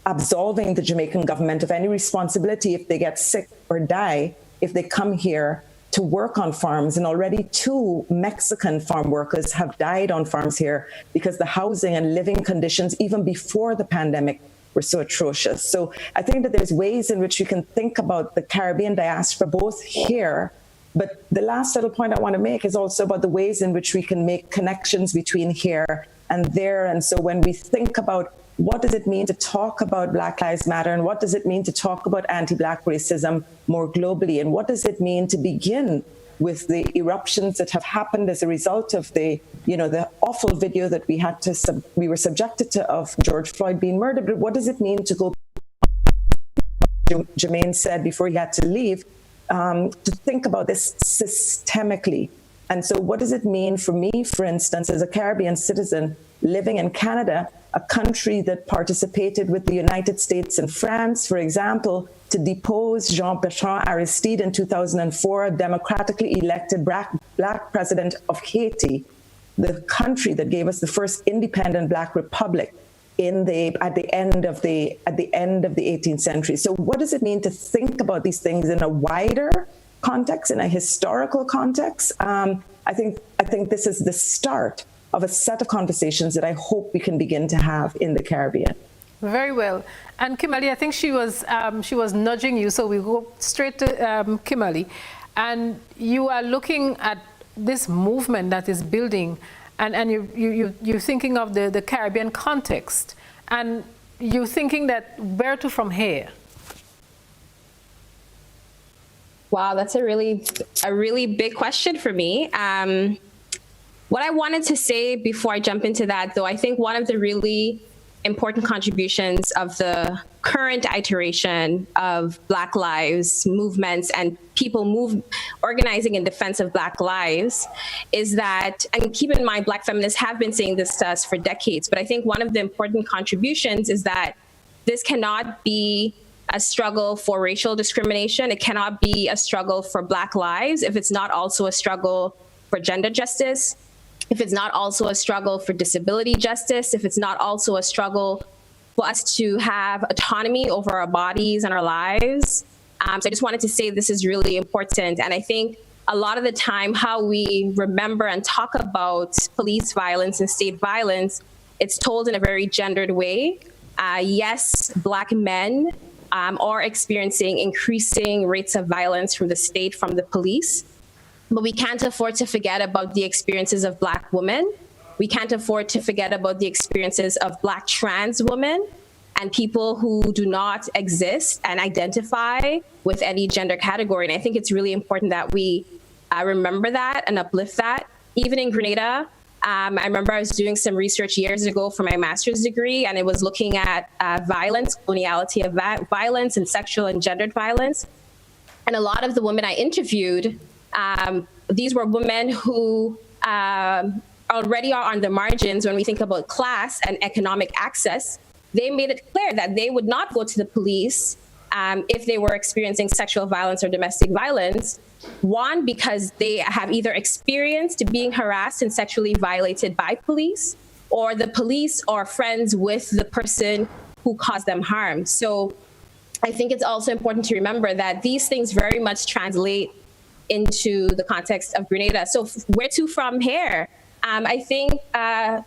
[SPEAKER 13] absolving the Jamaican government of any responsibility if they get sick or die, if they come here to work on farms. And already 2 Mexican farm workers have died on farms here because the housing and living conditions, even before the pandemic, were so atrocious. So I think that there's ways in which we can think about the Caribbean diaspora, both here, but the last little point I want to make is also about the ways in which we can make connections between here and there. And so when we think about what does it mean to talk about Black Lives Matter, and what does it mean to talk about anti-Black racism more globally, and what does it mean to begin with the eruptions that have happened as a result of the awful video that we were subjected to of George Floyd being murdered. But what does it mean to go, Jumaane said before he had to leave, to think about this systemically. And so what does it mean for me, for instance, as a Caribbean citizen living in Canada, a country that participated with the United States and France, for example, to depose Jean-Bertrand Aristide in 2004, a democratically elected Black president of Haiti, the country that gave us the first independent Black republic at the end of the 18th century. So what does it mean to think about these things in a wider context, in a historical context? I think this is the start of a set of conversations that I hope we can begin to have in the Caribbean.
[SPEAKER 2] Very well. And Kimalee, I think she was nudging you, so we go straight to Kimalee. And you are looking at this movement that is building, and you're thinking of the Caribbean context, and you're thinking that where to from here?
[SPEAKER 14] Wow, that's a really big question for me. What I wanted to say before I jump into that, though, I think one of the really important contributions of the current iteration of Black lives movements and people organizing in defense of Black lives is that, and keep in mind, Black feminists have been saying this to us for decades, but I think one of the important contributions is that this cannot be a struggle for racial discrimination. It cannot be a struggle for Black lives if it's not also a struggle for gender justice, if it's not also a struggle for disability justice, if it's not also a struggle for us to have autonomy over our bodies and our lives. So I just wanted to say this is really important. And I think a lot of the time how we remember and talk about police violence and state violence, it's told in a very gendered way. Yes, Black men are experiencing increasing rates of violence from the state, from the police, but we can't afford to forget about the experiences of Black women. We can't afford to forget about the experiences of Black trans women and people who do not exist and identify with any gender category. And I think it's really important that we remember that and uplift that. Even in Grenada, I remember I was doing some research years ago for my master's degree, and it was looking at violence, coloniality of violence, and sexual and gendered violence. And a lot of the women I interviewed, these were women who already are on the margins when we think about class and economic access. They made it clear that they would not go to the police if they were experiencing sexual violence or domestic violence. One, because they have either experienced being harassed and sexually violated by police, or the police are friends with the person who caused them harm. So I think it's also important to remember that these things very much translate into the context of Grenada. So where to from here? I think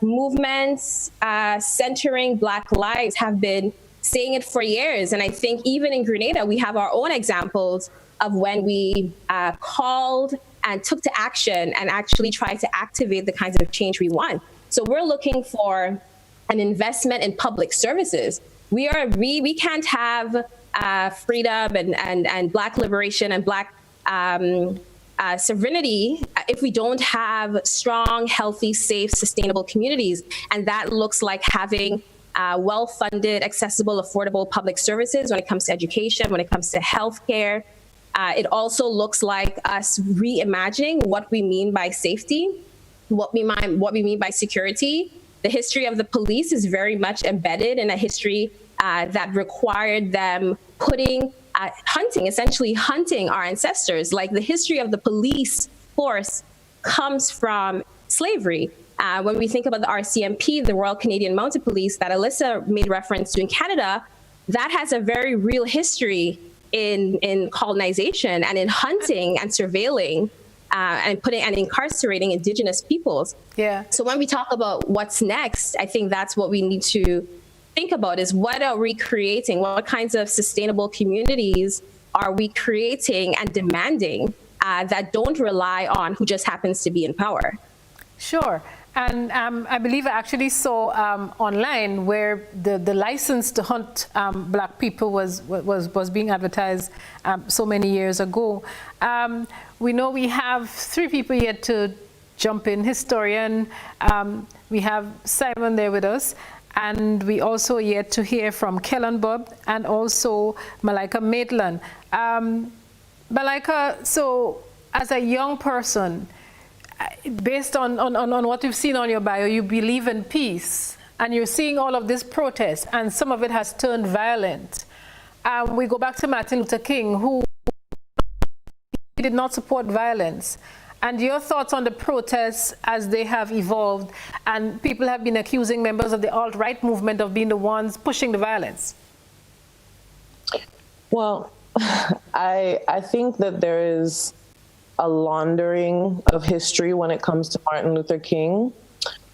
[SPEAKER 14] movements centering Black lives have been saying it for years. And I think even in Grenada, we have our own examples of when we called and took to action and actually tried to activate the kinds of change we want. So we're looking for an investment in public services. We can't have freedom and Black liberation and Black sovereignty if we don't have strong, healthy, safe, sustainable communities. And that looks like having well-funded, accessible, affordable public services when it comes to education, when it comes to healthcare. It also looks like us reimagining what we mean by safety, what we mean by security. The history of the police is very much embedded in a history that required them essentially hunting our ancestors. Like the history of the police force comes from slavery. When we think about the RCMP, the Royal Canadian Mounted Police that Alyssa made reference to in Canada, that has a very real history in colonization and in hunting and surveilling and incarcerating Indigenous peoples.
[SPEAKER 2] Yeah.
[SPEAKER 14] So when we talk about what's next, I think that's what we need to think about is what are we creating? What kinds of sustainable communities are we creating and demanding that don't rely on who just happens to be in power?
[SPEAKER 2] Sure. And I believe I actually saw online where the license to hunt Black people was being advertised so many years ago. We know we have 3 people yet to jump in. Historian, we have Simon there with us, and we also yet to hear from Kellon Bubb and also Malaika Maitland. Malaika, so as a young person, based on what we've seen on your bio, you believe in peace, and you're seeing all of this protest, and some of it has turned violent. We go back to Martin Luther King, who did not support violence. And your thoughts on the protests as they have evolved, and people have been accusing members of the alt-right movement of being the ones pushing the violence.
[SPEAKER 15] Well, I think that there is a laundering of history when it comes to Martin Luther King.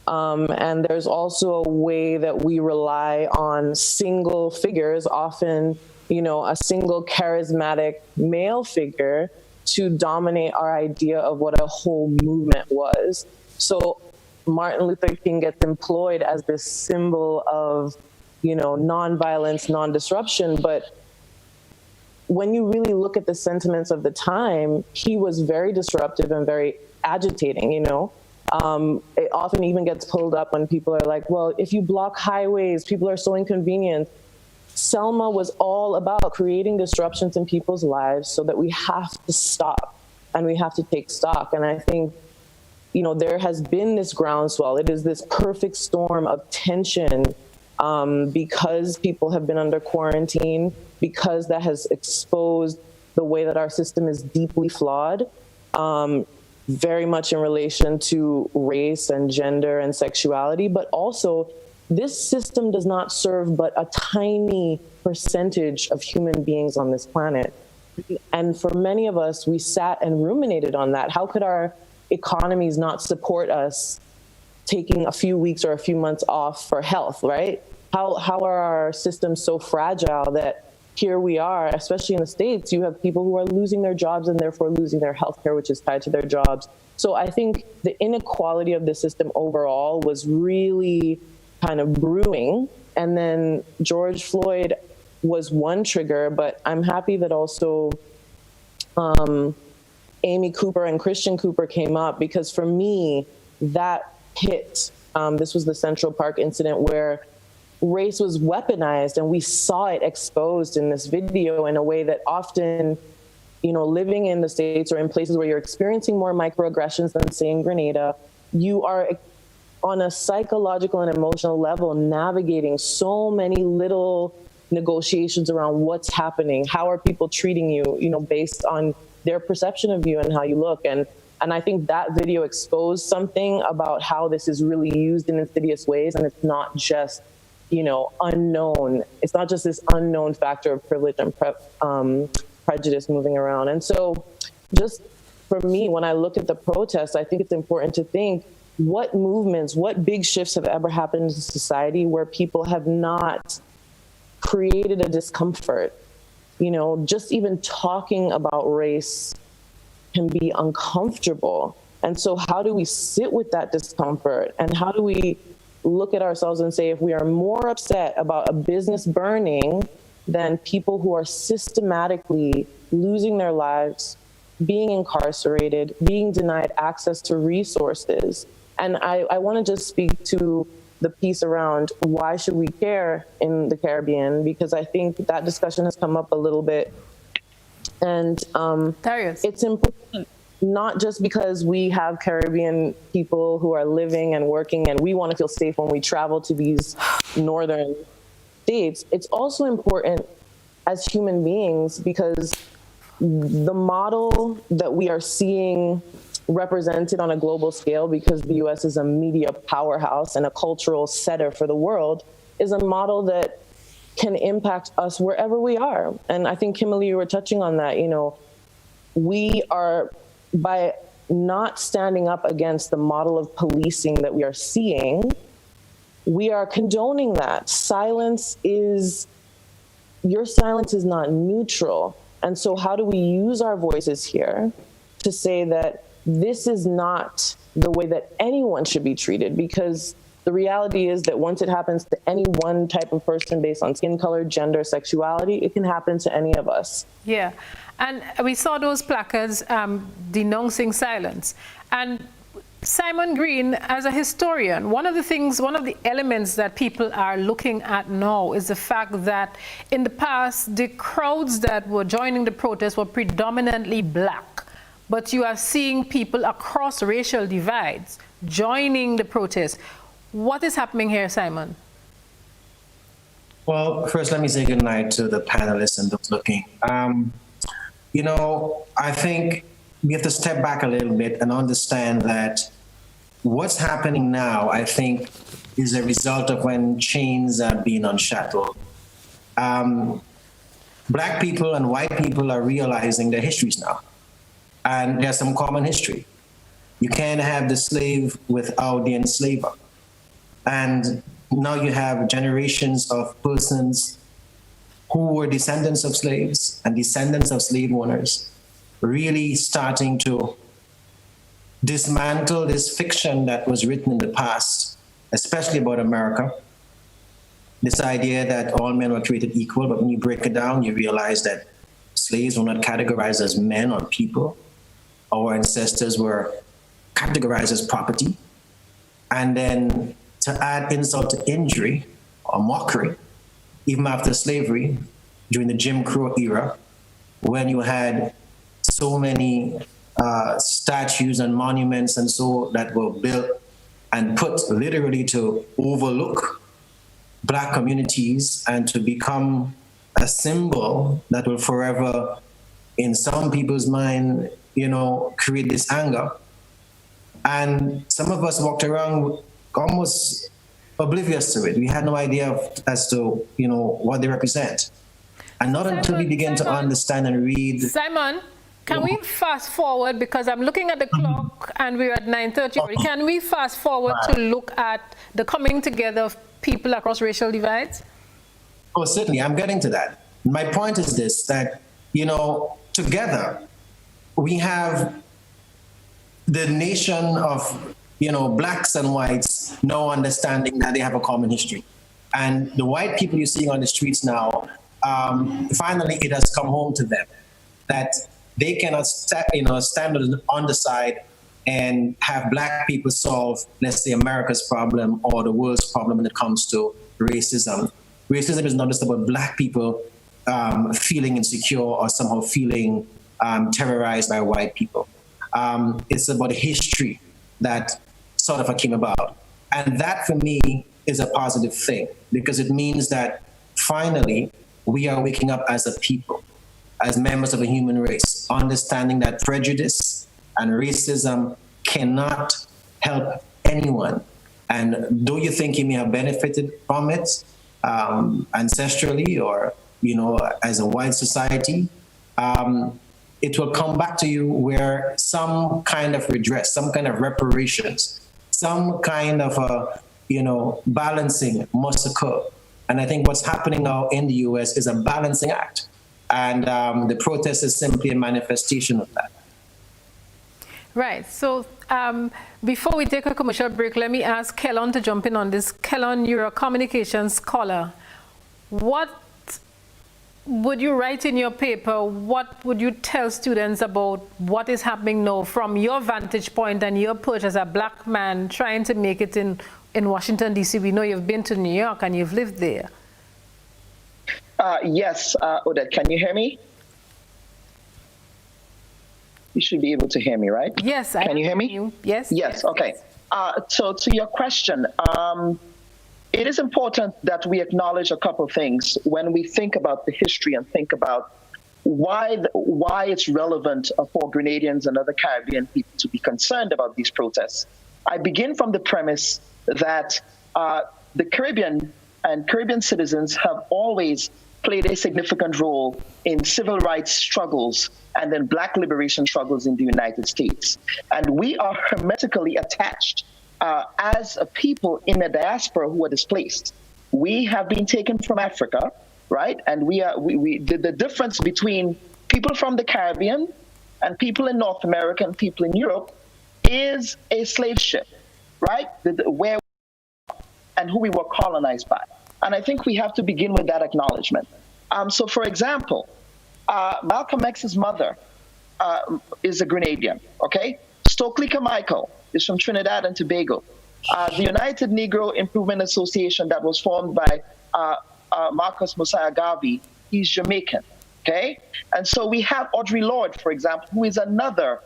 [SPEAKER 15] And there's also a way that we rely on single figures, often, a single charismatic male figure to dominate our idea of what a whole movement was. So Martin Luther King gets employed as this symbol of, nonviolence, non-disruption, but when you really look at the sentiments of the time, he was very disruptive and very agitating, It often even gets pulled up when people are like, well, if you block highways, people are so inconvenient. Selma was all about creating disruptions in people's lives so that we have to stop and we have to take stock. And I think, there has been this groundswell. It is this perfect storm of tension because people have been under quarantine, because that has exposed the way that our system is deeply flawed, very much in relation to race and gender and sexuality, but also this system does not serve but a tiny percentage of human beings on this planet. And for many of us, we sat and ruminated on that. How could our economies not support us taking a few weeks or a few months off for health, right? How are our systems so fragile that here we are, especially in the States, you have people who are losing their jobs and therefore losing their health care, which is tied to their jobs. So I think the inequality of the system overall was really kind of brewing. And then George Floyd was one trigger, but I'm happy that also Amy Cooper and Christian Cooper came up, because for me, that hit. This was the Central Park incident where race was weaponized, and we saw it exposed in this video in a way that often, you know, living in the States or in places where you're experiencing more microaggressions than, say, in Grenada, you are on a psychological and emotional level navigating so many little negotiations around what's happening, how are people treating you, you know, based on their perception of you and how you look. And I think that video exposed something about how this is really used in insidious ways, and it's not just, you know, unknown. It's not just this unknown factor of privilege and prejudice moving around. And so just for me, when I look at the protests, I think it's important to think what movements, what big shifts have ever happened in society where people have not created a discomfort. You know, just even talking about race can be uncomfortable. And so how do we sit with that discomfort? And how do we look at ourselves and say, if we are more upset about a business burning than people who are systematically losing their lives, being incarcerated, being denied access to resources? And I want to just speak to the piece around why should we care in the Caribbean, because I think that discussion has come up a little bit. And it's important, not just because we have Caribbean people who are living and working and we want to feel safe when we travel to these northern states. It's also important as human beings because the model that we are seeing represented on a global scale, because the US is a media powerhouse and a cultural setter for the world, is a model that can impact us wherever we are. And I think, Kimalee, you were touching on that. You know, we are, by not standing up against the model of policing that we are seeing, we are condoning that. Your silence is not neutral. And so how do we use our voices here to say that this is not the way that anyone should be treated? Because the reality is that once it happens to any one type of person based on skin color, gender, sexuality, it can happen to any of us.
[SPEAKER 2] Yeah, and we saw those placards denouncing silence. And Simon Green, as a historian, one of the elements that people are looking at now is the fact that in the past, the crowds that were joining the protest were predominantly black. But you are seeing people across racial divides joining the protest. What is happening here, Simon?
[SPEAKER 16] Well, first, let me say good night to the panelists and those looking. You know, I think we have to step back a little bit and understand that what's happening now, I think, is a result of when chains are being unshackled. Black people and white people are realizing their histories now. And there's some common history. You can't have the slave without the enslaver. And now you have generations of persons who were descendants of slaves and descendants of slave owners really starting to dismantle this fiction that was written in the past, especially about America. This idea that all men were created equal, but when you break it down, you realize that slaves were not categorized as men or people. Our ancestors were categorized as property. And then to add insult to injury or mockery, even after slavery, during the Jim Crow era, when you had so many statues and monuments and so that were built and put literally to overlook Black communities and to become a symbol that will forever, in some people's mind, you know, create this anger. And some of us walked around almost oblivious to it. We had no idea as to, you know, what they represent. And not until we begin to understand and read.
[SPEAKER 2] Simon, can we fast forward, because I'm looking at the clock and we're at 9:30 already. Can we fast forward to look at the coming together of people across racial divides?
[SPEAKER 16] Oh, certainly. I'm getting to that. My point is this, that, you know, together we have the nation of, you know, blacks and whites now understanding that they have a common history. And the white people you're seeing on the streets now, finally it has come home to them that they cannot stand on the side and have black people solve, let's say, America's problem or the world's problem when it comes to racism. Racism is not just about black people feeling insecure or somehow feeling terrorized by white people. It's about history that sort of came about. And that, for me, is a positive thing, because it means that finally we are waking up as a people, as members of a human race, understanding that prejudice and racism cannot help anyone. And though you think you may have benefited from it ancestrally or, you know, as a white society, it will come back to you where some kind of redress, some kind of reparations, some kind of balancing must occur. And I think what's happening now in the US is a balancing act. And the protest is simply a manifestation of that.
[SPEAKER 2] Right. So before we take a commercial break, let me ask Kellon to jump in on this. Kellon, you're a communications scholar. What would you write in your paper? What would you tell students about what is happening now from your vantage point and your perch as a black man trying to make it in Washington, D.C.? We know you've been to New York and you've lived there.
[SPEAKER 17] Yes, Odette, can you hear me? You should be able to hear me, right?
[SPEAKER 2] Yes.
[SPEAKER 17] Can you hear me?
[SPEAKER 2] Yes.
[SPEAKER 17] Yes, okay. So to your question, it is important that we acknowledge a couple of things when we think about the history and think about why it's relevant for Grenadians and other Caribbean people to be concerned about these protests. I begin from the premise that the Caribbean and Caribbean citizens have always played a significant role in civil rights struggles and then black liberation struggles in the United States. And we are hermetically attached as a people in the diaspora who are displaced. We have been taken from Africa, right? And the difference between people from the Caribbean and people in North America and people in Europe is a slave ship, right? Where and who we were colonized by. And I think we have to begin with that acknowledgement. So for example, Malcolm X's mother is a Grenadian, okay? Stokely Carmichael is from Trinidad and Tobago. The United Negro Improvement Association that was formed by Marcus Mosiah Garvey, he's Jamaican, okay? And so we have Audre Lorde, for example, who is another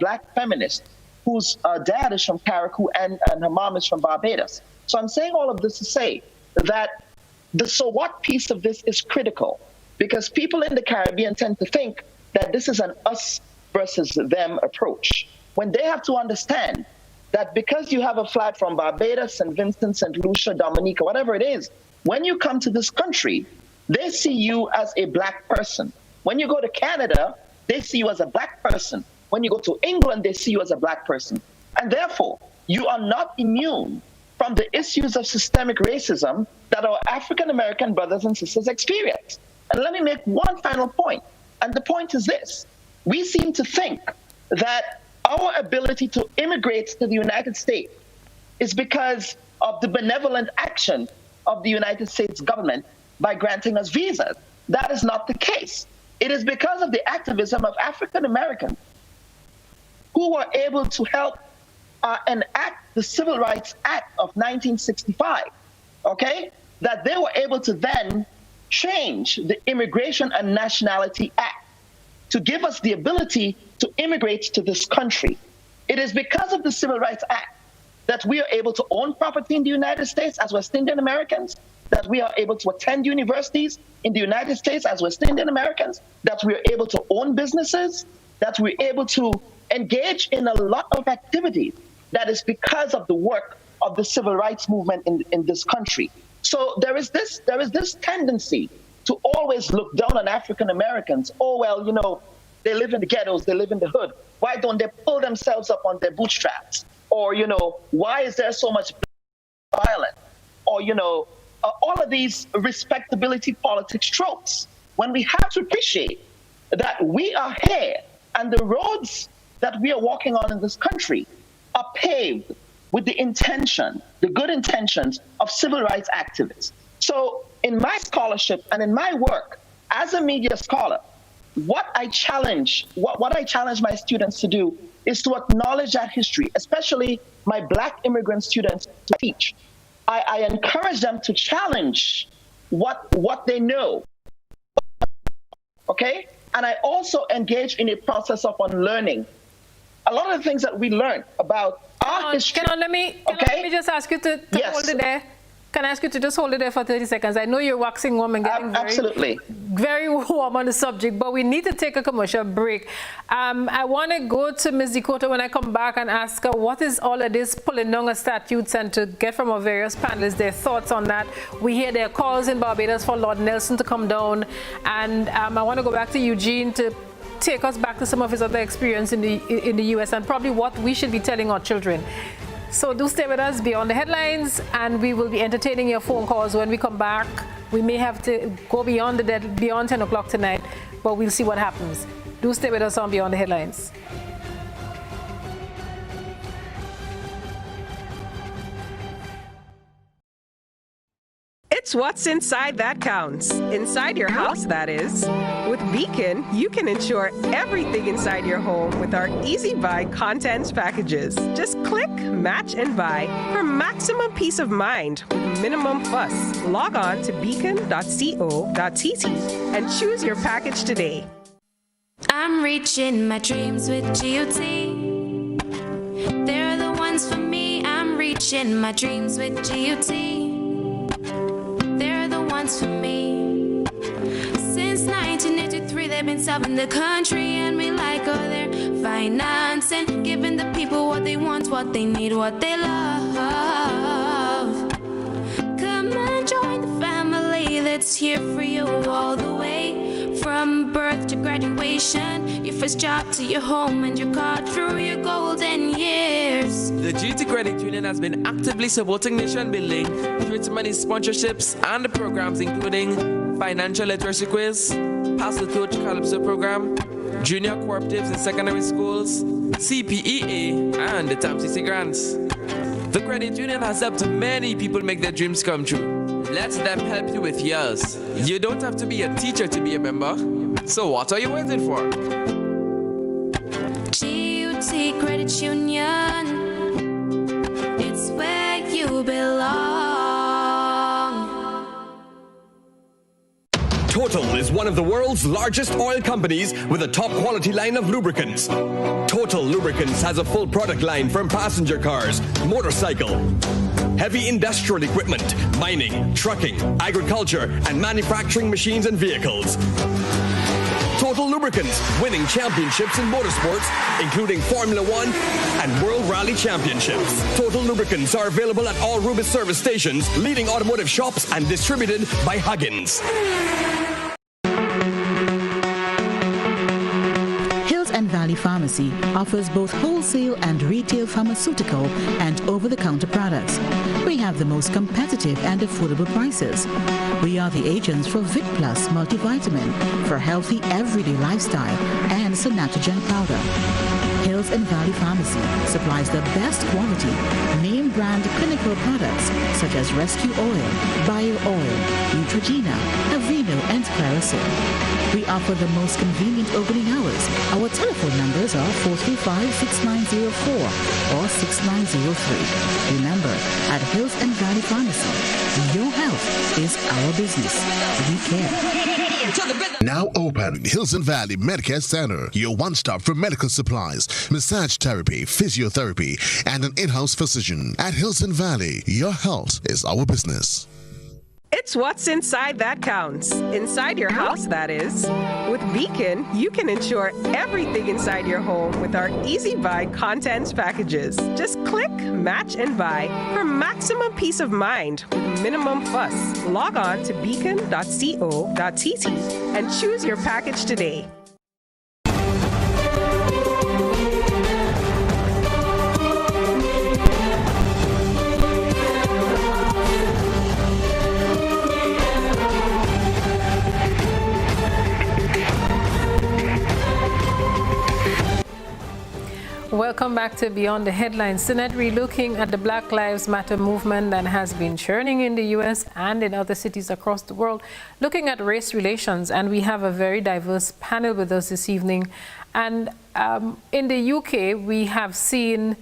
[SPEAKER 17] black feminist whose dad is from Carriacou and her mom is from Barbados. So I'm saying all of this to say that the so what piece of this is critical, because people in the Caribbean tend to think that this is an us versus them approach, when they have to understand that because you have a flag from Barbados, St. Vincent, St. Lucia, Dominica, whatever it is, when you come to this country, they see you as a black person. When you go to Canada, they see you as a black person. When you go to England, they see you as a black person. And therefore, you are not immune from the issues of systemic racism that our African-American brothers and sisters experience. And let me make one final point. And the point is this. We seem to think that our ability to immigrate to the United States is because of the benevolent action of the United States government by granting us visas. That is not the case. It is because of the activism of African-Americans who were able to help enact the Civil Rights Act of 1965, okay? That they were able to then change the Immigration and Nationality Act to give us the ability to immigrate to this country. It is because of the Civil Rights Act that we are able to own property in the United States as West Indian Americans, that we are able to attend universities in the United States as West Indian Americans, that we are able to own businesses, that we're able to engage in a lot of activities. That is because of the work of the civil rights movement in this country. So there is this tendency to always look down on African Americans. Oh, well, you know, they live in the ghettos, they live in the hood. Why don't they pull themselves up on their bootstraps? Or, you know, why is there so much violence? Or, you know, all of these respectability politics tropes, when we have to appreciate that we are here and the roads that we are walking on in this country are paved with the intention, the good intentions of civil rights activists. So in my scholarship and in my work as a media scholar, what I challenge my students to do is to acknowledge that history, especially my Black immigrant students to teach. I encourage them to challenge what they know, okay? And I also engage in a process of unlearning. A lot of the things that we learn about our history.
[SPEAKER 2] Let me just ask you to hold it there. Can I ask you to just hold it there for 30 seconds? I know you're waxing warm and getting very warm on the subject, but we need to take a commercial break. I want to go to Ms. Decoteau when I come back and ask her what is all of this pulling down of statutes, and to get from our various panelists their thoughts on that. We hear their calls in Barbados for Lord Nelson to come down, and I want to go back to Eugene to take us back to some of his other experience in the US, and probably what we should be telling our children. So do stay with us beyond the headlines, and we will be entertaining your phone calls when we come back. We may have to go beyond 10 o'clock tonight, but we'll see what happens. Do stay with us on Beyond the Headlines.
[SPEAKER 18] It's what's inside that counts. Inside your house, that is. With Beacon, you can ensure everything inside your home with our Easy Buy contents packages. Just click, match, and buy for maximum peace of mind with minimum fuss. Log on to beacon.co.tt and choose your package today.
[SPEAKER 19] I'm reaching my dreams with GOT. They're the ones for me. I'm reaching my dreams with GOT. For me. Since 1983, they've been serving the country, and we like all their financing, giving the people what they want, what they need, what they love. Come and join the family that's here for you all the way, from birth to graduation, your first job to your home and your car through your golden years.
[SPEAKER 20] The GT Credit Union has been actively supporting nation building through its many sponsorships and programs, including financial literacy quiz, Pass the Torch Calypso program, junior cooperatives in secondary schools, CPEA, and the TAMCC grants. The credit union has helped many people make their dreams come true. Let them help you with yours. You don't have to be a teacher to be a member. So what are you waiting for?
[SPEAKER 19] GUT Credit Union, it's where you belong.
[SPEAKER 8] Total is one of the world's largest oil companies with a top quality line of lubricants. Total Lubricants has a full product line from passenger cars, motorcycle, heavy industrial equipment, mining, trucking, agriculture, and manufacturing machines and vehicles. Total Lubricants, winning championships in motorsports, including Formula One and World Rally Championships. Total Lubricants are available at all Rubis service stations, leading automotive shops, and distributed by Huggins.
[SPEAKER 21] Valley Pharmacy offers both wholesale and retail pharmaceutical and over-the-counter products. We have the most competitive and affordable prices. We are the agents for Vit Plus multivitamin for healthy everyday lifestyle and Sonatrogene powder. Hills and Valley Pharmacy supplies the best quality, name brand clinical products such as Rescue Oil, Bio Oil, Neutrogena, Aveeno, and Clarisil. We offer the most convenient opening hours. Our telephone numbers are 435-6904 or 6903. Remember, at Hills and Valley Pharmacy, your health is our business. We care.
[SPEAKER 6] Now open, Hills and Valley Medicare Center, your one-stop for medical supplies, massage therapy, physiotherapy, and an in-house physician. At Hills and Valley, your health is our business.
[SPEAKER 18] It's what's inside that counts. Inside your house, that is. With Beacon, you can ensure everything inside your home with our Easy Buy contents packages. Just click, match, and buy for maximum peace of mind with minimum fuss. Log on to beacon.co.tt and choose your package today.
[SPEAKER 2] Welcome back to Beyond the Headlines. Tonight we're looking at the Black Lives Matter movement that has been churning in the U.S. and in other cities across the world, looking at race relations. And we have a very diverse panel with us this evening. And in the UK, we have seen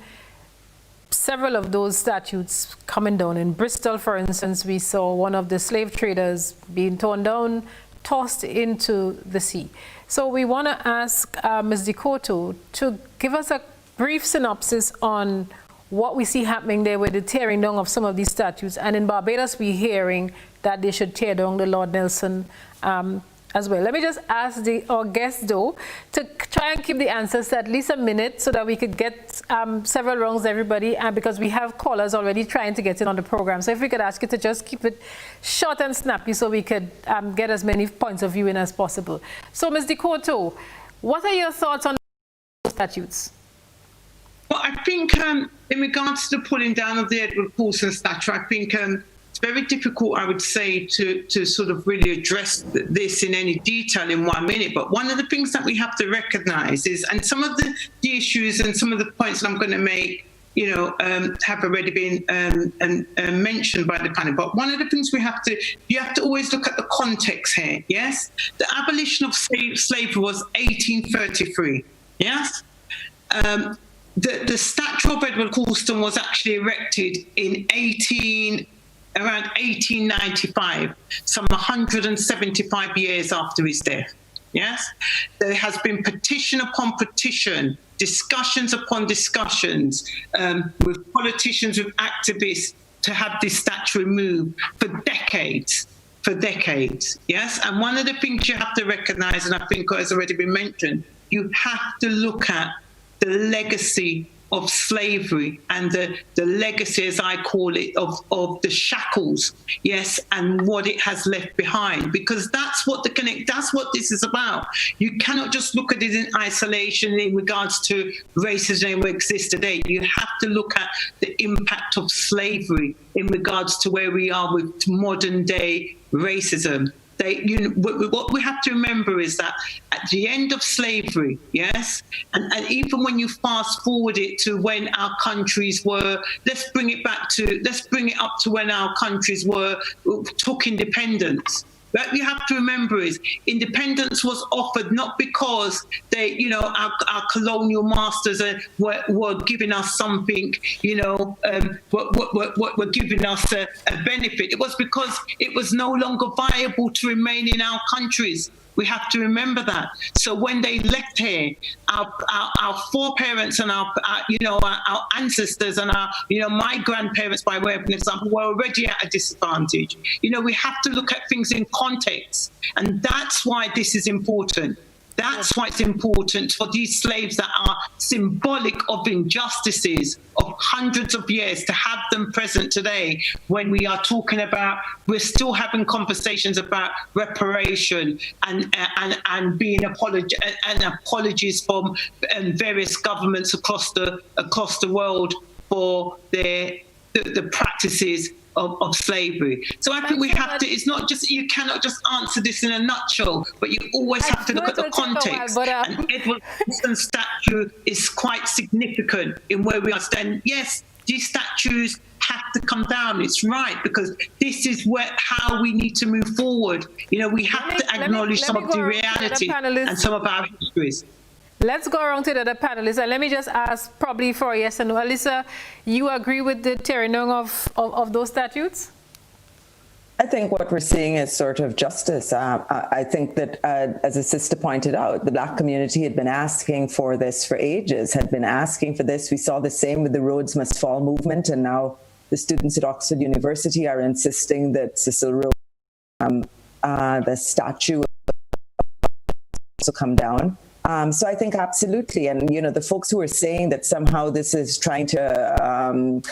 [SPEAKER 2] several of those statutes coming down. In Bristol, for instance, we saw one of the slave traders being torn down, tossed into the sea. So we want to ask Ms. Decoteau to give us a brief synopsis on what we see happening there with the tearing down of some of these statutes. And in Barbados, we're hearing that they should tear down the Lord Nelson as well. Let me just ask our guests, though, to try and keep the answers to at least a minute so that we could get several rounds, everybody, and because we have callers already trying to get in on the program. So if we could ask you to just keep it short and snappy so we could get as many points of view in as possible. So, Ms. Decoteau, what are your thoughts on the statutes?
[SPEAKER 5] Well, I think in regards to the pulling down of the Edward Colston statute, I think it's very difficult, I would say, to sort of really address this in any detail in 1 minute. But one of the things that we have to recognise is, and some of the issues and some of the points that I'm going to make, have already been mentioned by the panel. But one of the things you have to always look at the context here. Yes, the abolition of slavery was 1833. Yes. The statue of Edward Colston was actually erected in around 1895, some 175 years after his death. Yes, there has been petition upon petition, discussions upon discussions with politicians, with activists to have this statue removed for decades. Yes, and one of the things you have to recognise, and I think has already been mentioned, you have to look at the legacy of slavery and the legacy, as I call it, of the shackles, yes, and what it has left behind, because that's what this is about. You cannot just look at it in isolation in regards to racism that exists today. You have to look at the impact of slavery in regards to where we are with modern day racism. What we have to remember is that at the end of slavery, yes, and even when you fast forward it to when our countries were, let's bring it up to when our countries took independence. What you have to remember is independence was offered not because our colonial masters were giving us something, were giving us a benefit. It was because it was no longer viable to remain in our countries. We have to remember that. So when they left here, our foreparents and our ancestors and my grandparents, by way of an example, were already at a disadvantage. We have to look at things in context, and that's why this is important. That's why it's important for these slaves that are symbolic of injustices of hundreds of years to have them present today when we are talking about, we're still having conversations about reparation and being apologies from various governments across the world for the practices of slavery. So I think we have to, it's not just, you cannot just answer this in a nutshell, but you always have to look at the context. And Edward Colston's statue is quite significant in where we are standing. Yes, these statues have to come down. It's right, because this is how we need to move forward. We have to acknowledge some of the realities and some of our histories.
[SPEAKER 2] Let's go around to the other panelists, and let me just ask probably for a yes and no. Alicia, you agree with the tearing down of those statutes?
[SPEAKER 13] I think what we're seeing is sort of justice. I think that, as a sister pointed out, the Black community had been asking for this for ages, had been asking for this. We saw the same with the Rhodes Must Fall movement, and now the students at Oxford University are insisting that Cecil Rhodes the statue also come down. So I think absolutely. And, the folks who are saying that somehow this is trying to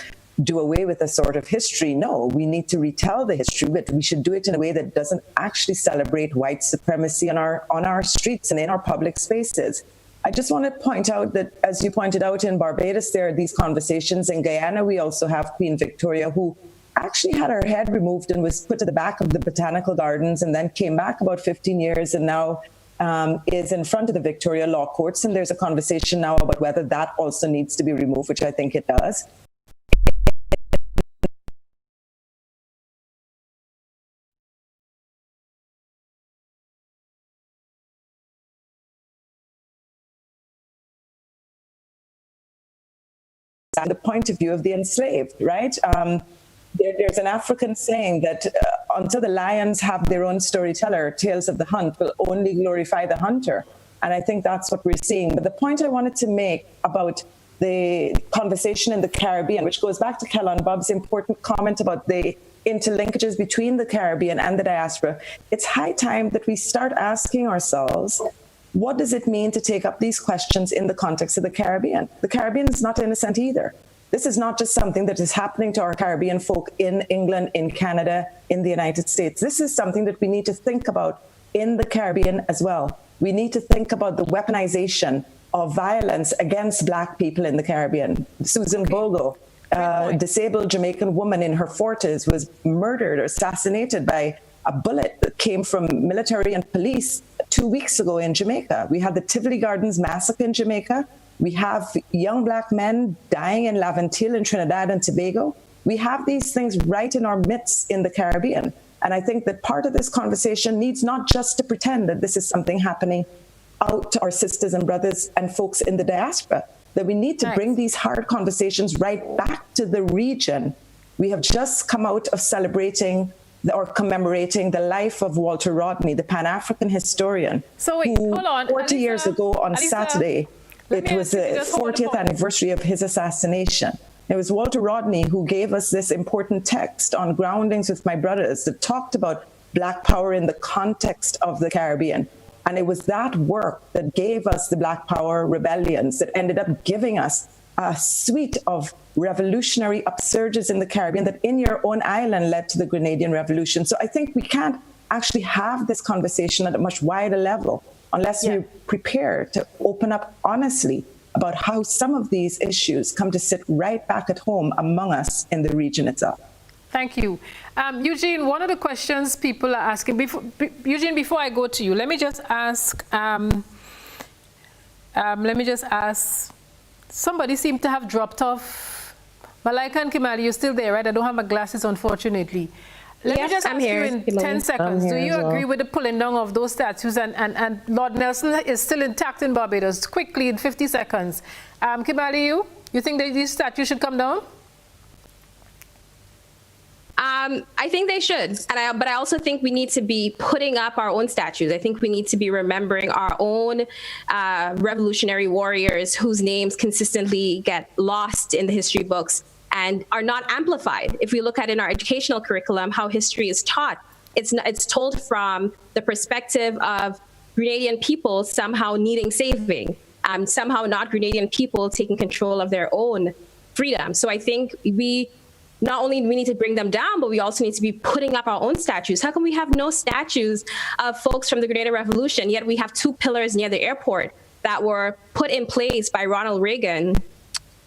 [SPEAKER 13] do away with a sort of history, no, we need to retell the history, but we should do it in a way that doesn't actually celebrate white supremacy on our streets and in our public spaces. I just want to point out that, as you pointed out, in Barbados, there are these conversations. In Guyana, we also have Queen Victoria, who actually had her head removed and was put to the back of the botanical gardens and then came back about 15 years and now is in front of the Victoria Law Courts. And there's a conversation now about whether that also needs to be removed, which I think it does. The point of view of the enslaved, right? There's an African saying that until the lions have their own storyteller, tales of the hunt will only glorify the hunter. And I think that's what we're seeing. But the point I wanted to make about the conversation in the Caribbean, which goes back to Kellon Bubb's important comment about the interlinkages between the Caribbean and the diaspora, it's high time that we start asking ourselves, what does it mean to take up these questions in the context of the Caribbean? The Caribbean is not innocent either. This is not just something that is happening to our Caribbean folk in England, in Canada, in the United States. This is something that we need to think about in the Caribbean as well. We need to think about the weaponization of violence against Black people in the Caribbean. Susan Bogle, a disabled Jamaican woman in her 40s, was murdered or assassinated by a bullet that came from military and police 2 weeks ago in Jamaica. We had the Tivoli Gardens massacre in Jamaica. We have young Black men dying in Laventille in Trinidad and Tobago. We have these things right in our midst in the Caribbean. And I think that part of this conversation needs not just to pretend that this is something happening out to our sisters and brothers and folks in the diaspora, that we need to bring these hard conversations right back to the region. We have just come out of celebrating or commemorating the life of Walter Rodney, the Pan-African historian.
[SPEAKER 2] So wait, hold on.
[SPEAKER 13] 40 years ago on Saturday, it was the 40th anniversary of his assassination. It was Walter Rodney who gave us this important text on Groundings with My Brothers that talked about Black power in the context of the Caribbean. And it was that work that gave us the Black Power rebellions that ended up giving us a suite of revolutionary upsurges in the Caribbean that in your own island led to the Grenadian Revolution. So I think we can't actually have this conversation at a much wider level unless we're prepared to open up honestly about how some of these issues come to sit right back at home among us in the region itself.
[SPEAKER 2] Thank you. Eugene, one of the questions people are asking, Eugene, before I go to you, let me just ask, somebody seemed to have dropped off. Malaika and Kimalee, you're still there, right? I don't have my glasses, unfortunately. Let me just ask you in 10 seconds, do you agree with the pulling down of those statues? And Lord Nelson is still intact in Barbados. Quickly, in 50 seconds. Kimalee, you think that these statues should come down?
[SPEAKER 14] I think they should, but I also think we need to be putting up our own statues. I think we need to be remembering our own revolutionary warriors whose names consistently get lost in the history books and are not amplified. If we look at in our educational curriculum how history is taught, it's told from the perspective of Grenadian people somehow needing saving, somehow not Grenadian people taking control of their own freedom. So I think not only do we need to bring them down, but we also need to be putting up our own statues. How come we have no statues of folks from the Grenada Revolution, yet we have 2 pillars near the airport that were put in place by Ronald Reagan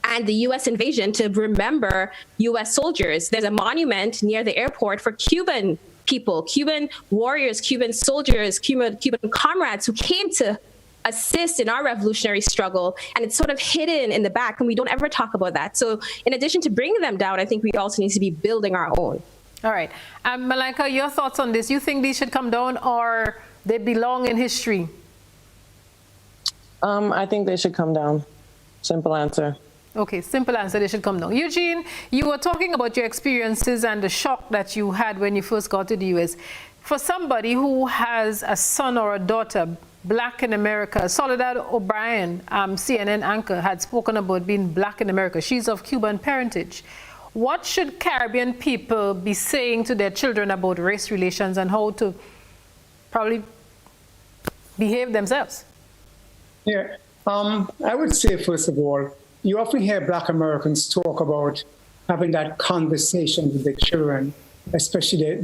[SPEAKER 14] and the U.S. invasion to remember U.S. soldiers? There's a monument near the airport for Cuban people, Cuban warriors, Cuban soldiers, Cuban comrades who came to assist in our revolutionary struggle, and it's sort of hidden in the back, and we don't ever talk about that. So in addition to bringing them down, I think we also need to be building our own.
[SPEAKER 2] All right. Malaika, your thoughts on this? You think these should come down or they belong in history?
[SPEAKER 15] I think they should come down. Simple answer.
[SPEAKER 2] Okay, simple answer, they should come down. Eugene, you were talking about your experiences and the shock that you had when you first got to the U.S. For somebody who has a son or a daughter Black in America, Soledad O'Brien, CNN anchor, had spoken about being Black in America. She's of Cuban parentage. What should Caribbean people be saying to their children about race relations and how to probably behave themselves?
[SPEAKER 4] Yeah, I would say, first of all, you often hear Black Americans talk about having that conversation with their children, especially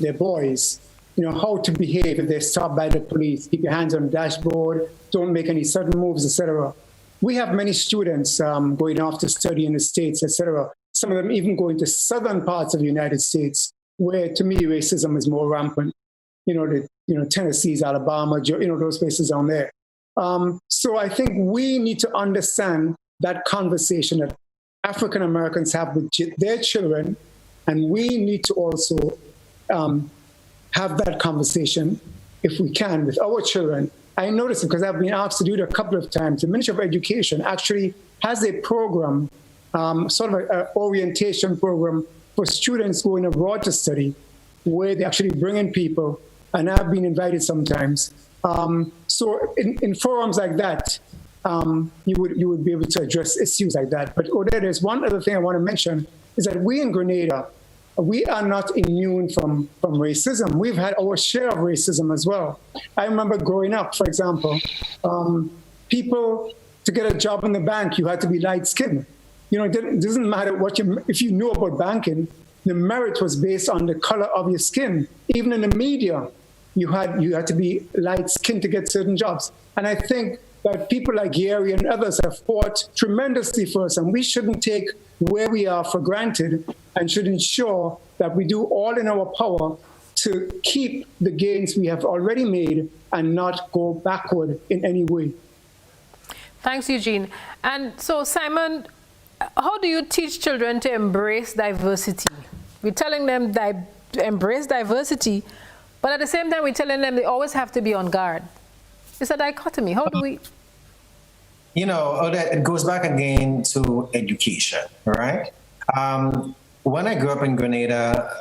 [SPEAKER 4] their boys, how to behave if they're stopped by the police, keep your hands on the dashboard, don't make any sudden moves, etc. We have many students going off to study in the States, etc. Some of them even going to southern parts of the United States, where, to me, racism is more rampant. Tennessee's, Alabama, those places down there. So I think we need to understand that conversation that African Americans have with their children, and we need to also have that conversation, if we can, with our children. I noticed it because I've been asked to do it a couple of times. The Ministry of Education actually has a program, sort of an orientation program for students going abroad to study, where they actually bring in people, and I've been invited sometimes. So in forums like that, you would be able to address issues like that. But Odette, there's one other thing I want to mention, is that we in Grenada, we are not immune from racism. We've had our share of racism as well. I remember growing up, for example, people, to get a job in the bank, you had to be light-skinned. It doesn't matter if you knew about banking, the merit was based on the color of your skin. Even in the media, you had to be light-skinned to get certain jobs. And I think that people like Gary and others have fought tremendously for us, and we shouldn't take where we are for granted and should ensure that we do all in our power to keep the gains we have already made and not go backward in any way.
[SPEAKER 2] Thanks, Eugene. And so, Simon, how do you teach children to embrace diversity? We're telling them to embrace diversity, but at the same time, we're telling them they always have to be on guard. It's a dichotomy. How do we?
[SPEAKER 16] Odette, it goes back again to education, right? When I grew up in Grenada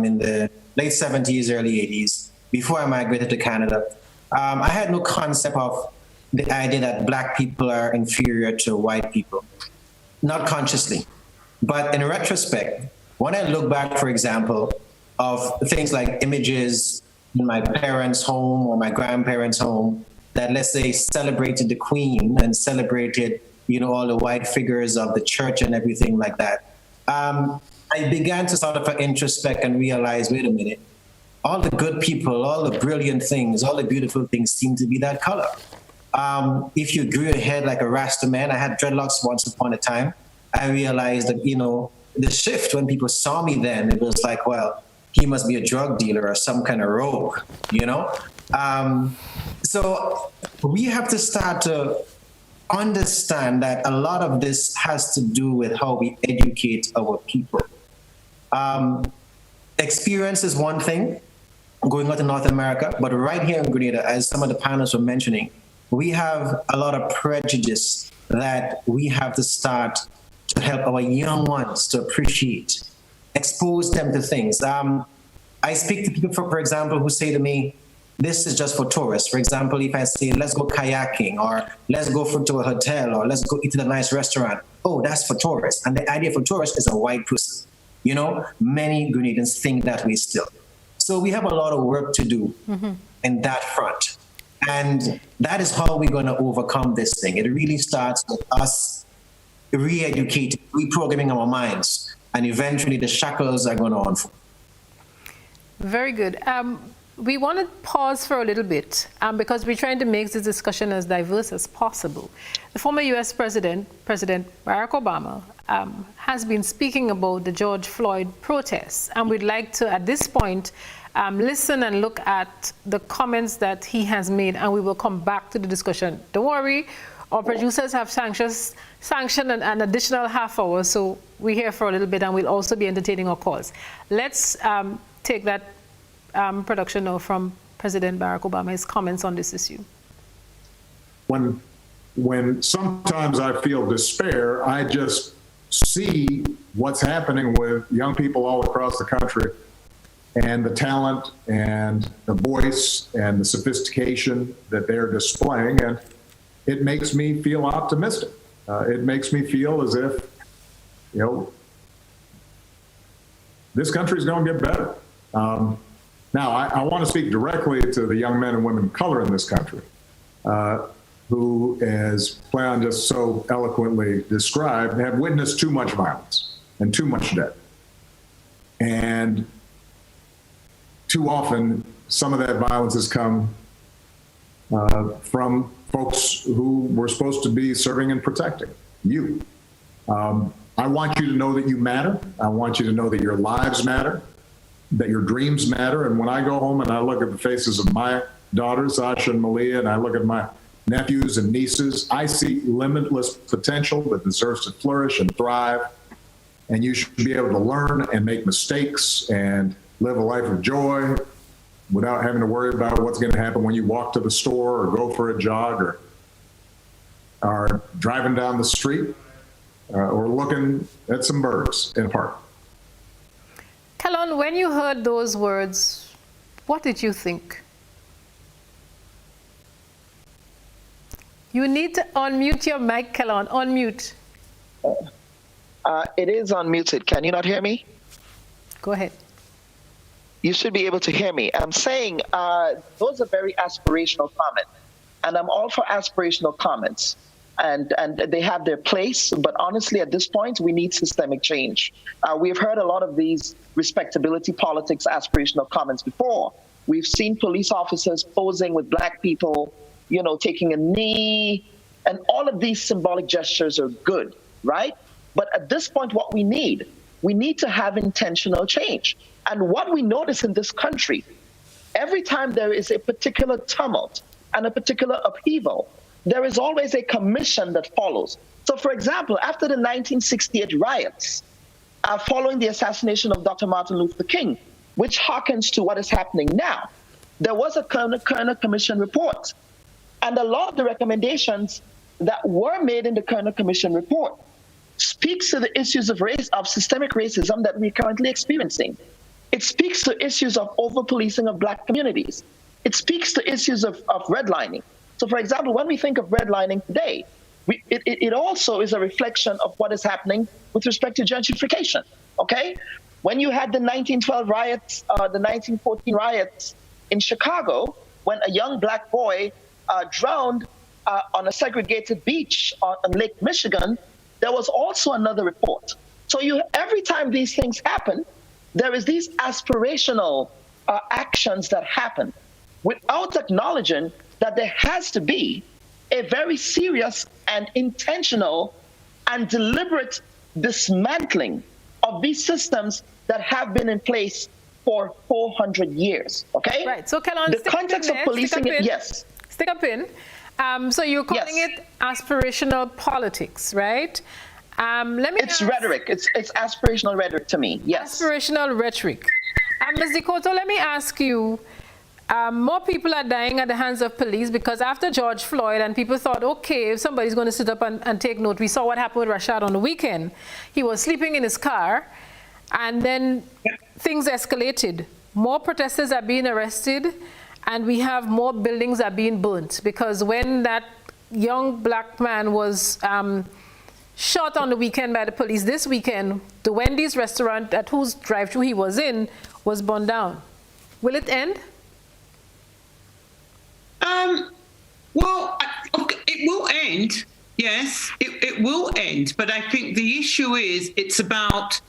[SPEAKER 16] in the late 70s, early 80s, before I migrated to Canada, I had no concept of the idea that Black people are inferior to white people. Not consciously. But in retrospect, when I look back, for example, of things like images in my parents' home or my grandparents' home that, let's say, celebrated the Queen and celebrated, all the white figures of the church and everything like that, I began to sort of introspect and realize, wait a minute, all the good people, all the brilliant things, all the beautiful things seem to be that color. If you grew your hair like a Rasta man, I had dreadlocks once upon a time, I realized that, the shift when people saw me then, it was like, well, he must be a drug dealer or some kind of rogue, So we have to start to understand that a lot of this has to do with how we educate our people. Experience is one thing, going out to North America, but right here in Grenada, as some of the panelists were mentioning, we have a lot of prejudice that we have to start to help our young ones to appreciate, expose them to things. I speak to people, for example, who say to me, this is just for tourists. For example, if I say, let's go kayaking, or let's go to a hotel, or let's go eat at a nice restaurant. Oh, that's for tourists. And the idea for tourists is a white person. Many Grenadans think that way still. So we have a lot of work to do in that front. And that is how we're going to overcome this thing. It really starts with us re-educating, reprogramming our minds, and eventually the shackles are going to unfold. Very good.
[SPEAKER 2] We want to pause for a little bit because we're trying to make this discussion as diverse as possible. The former U.S. President Barack Obama, has been speaking about the George Floyd protests, and we'd like to, at this point, listen and look at the comments that he has made, and we will come back to the discussion. Don't worry, our producers have sanctioned an additional half hour, so we're here for a little bit, and we'll also be entertaining our calls. Let's take that production now from President Barack Obama, his comments on this issue.
[SPEAKER 1] When sometimes I feel despair, I just see what's happening with young people all across the country, and the talent and the voice and the sophistication that they're displaying, and it makes me feel optimistic. It makes me feel as if, this country's going to get better. Now, I want to speak directly to the young men and women of color in this country, who, as Cleon just so eloquently described, have witnessed too much violence and too much death. And too often, some of that violence has come from folks who were supposed to be serving and protecting you. I want you to know that you matter. I want you to know that your lives matter, that your dreams matter. And when I go home and I look at the faces of my daughters, Sasha and Malia, and I look at my nephews and nieces, I see limitless potential that deserves to flourish and thrive. And you should be able to learn and make mistakes and live a life of joy without having to worry about what's going to happen when you walk to the store or go for a jog or are driving down the street or looking at some birds in a park.
[SPEAKER 2] Kellon, when you heard those words, what did you think? You need to unmute your mic, Kellon. Unmute.
[SPEAKER 17] It is unmuted. Can you not hear me?
[SPEAKER 2] Go ahead.
[SPEAKER 17] You should be able to hear me. I'm saying those are very aspirational comments, and I'm all for aspirational comments, and they have their place. But honestly, at this point, we need systemic change. We've heard a lot of these respectability politics, aspirational comments before. We've seen police officers posing with black people, you know, taking a knee, and all of these symbolic gestures are good, right? But at this point, what we need to have intentional change. And what we notice in this country, every time there is a particular tumult and a particular upheaval, there is always a commission that follows. So, for example, after the 1968 riots, following the assassination of Dr. Martin Luther King, which harkens to what is happening now, there was a Kerner Commission report. And a lot of the recommendations that were made in the Kerner Commission report speaks to the issues of race, of systemic racism that we're currently experiencing. It speaks to issues of over-policing of black communities. It speaks to issues of redlining. So, for example, when we think of redlining today, it also is a reflection of what is happening with respect to gentrification, okay? When you had the 1912 riots, the 1914 riots in Chicago, when a young black boy drowned on a segregated beach on Lake Michigan, there was also another report. So every time these things happen, there is these aspirational actions that happen without acknowledging that there has to be a very serious and intentional and deliberate dismantling of these systems that have been in place for 400 years, okay?
[SPEAKER 2] Right, so Kellon,
[SPEAKER 17] the context of policing it, yes.
[SPEAKER 2] Stick a pin. So you're calling it aspirational politics, right? It's
[SPEAKER 17] rhetoric. It's aspirational rhetoric to me, yes.
[SPEAKER 2] Aspirational rhetoric. Ms. Decoteau, let me ask you, more people are dying at the hands of police because after George Floyd and people thought, okay, if somebody's going to sit up and take note, we saw what happened with Rashad on the weekend. He was sleeping in his car and then things escalated. More protesters are being arrested and we have more buildings are being burnt because when that young black man was shot on the weekend by the police, this weekend, the Wendy's restaurant at whose drive-thru he was in was burned down. Will it end?
[SPEAKER 5] Well, it will end. Yes, it will end. But I think the issue is it's about,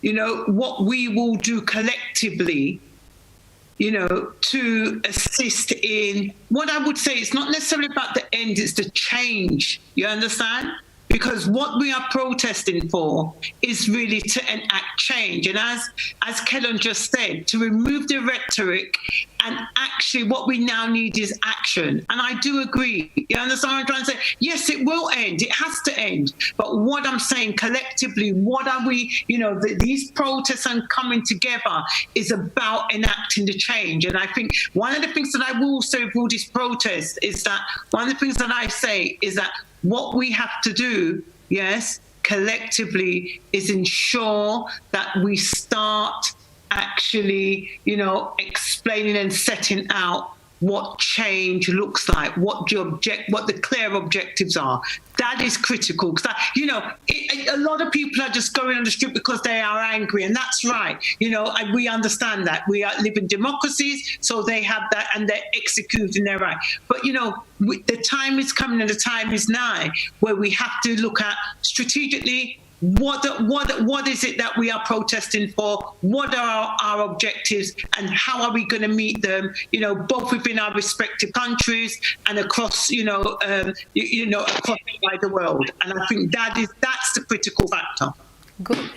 [SPEAKER 5] what we will do collectively, to assist in what I would say it's not necessarily about the end, it's the change. You understand? Because what we are protesting for is really to enact change. And as Kellon just said, to remove the rhetoric and actually what we now need is action. And I do agree. You understand what I'm trying to say? Yes, it will end. It has to end. But what I'm saying collectively, what are we, these protests and coming together is about enacting the change. And I think one of the things that I will say with all these protests is that one of the things that I say is that what we have to do, yes, collectively, is ensure that we start actually, explaining and setting out what change looks like, what the clear objectives are. That is critical, because a lot of people are just going on the street because they are angry, and that's right. And we understand that we live in democracies, so they have that, and they're executing their right. But the time is coming, and the time is now, where we have to look at strategically. What is it that we are protesting for? What are our objectives, and how are we going to meet them? Both within our respective countries and across, across the world. And I think that's the critical factor.
[SPEAKER 2] Good.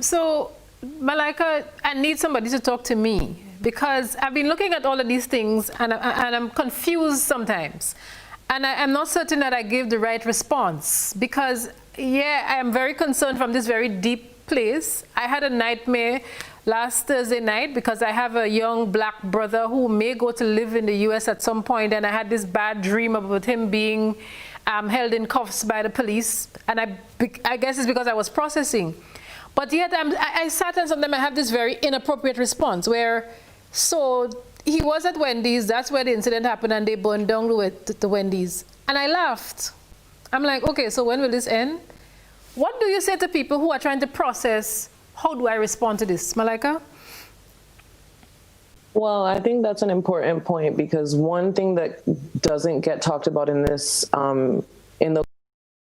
[SPEAKER 2] So, Malaika, I need somebody to talk to me, because I've been looking at all of these things, and I'm confused sometimes, and I'm not certain that I give the right response, because. Yeah, I am very concerned from this very deep place. I had a nightmare last Thursday night because I have a young black brother who may go to live in the U.S. at some point, and I had this bad dream about him being held in cuffs by the police, and I guess it's because I was processing. But yet I sat and sometimes I have this very inappropriate response where, so he was at Wendy's, that's where the incident happened, and they burned down the Wendy's. And I laughed. I'm like, okay, so when will this end? What do you say to people who are trying to process, how do I respond to this? Malaika?
[SPEAKER 15] Well, I think that's an important point, because one thing that doesn't get talked about in this, in the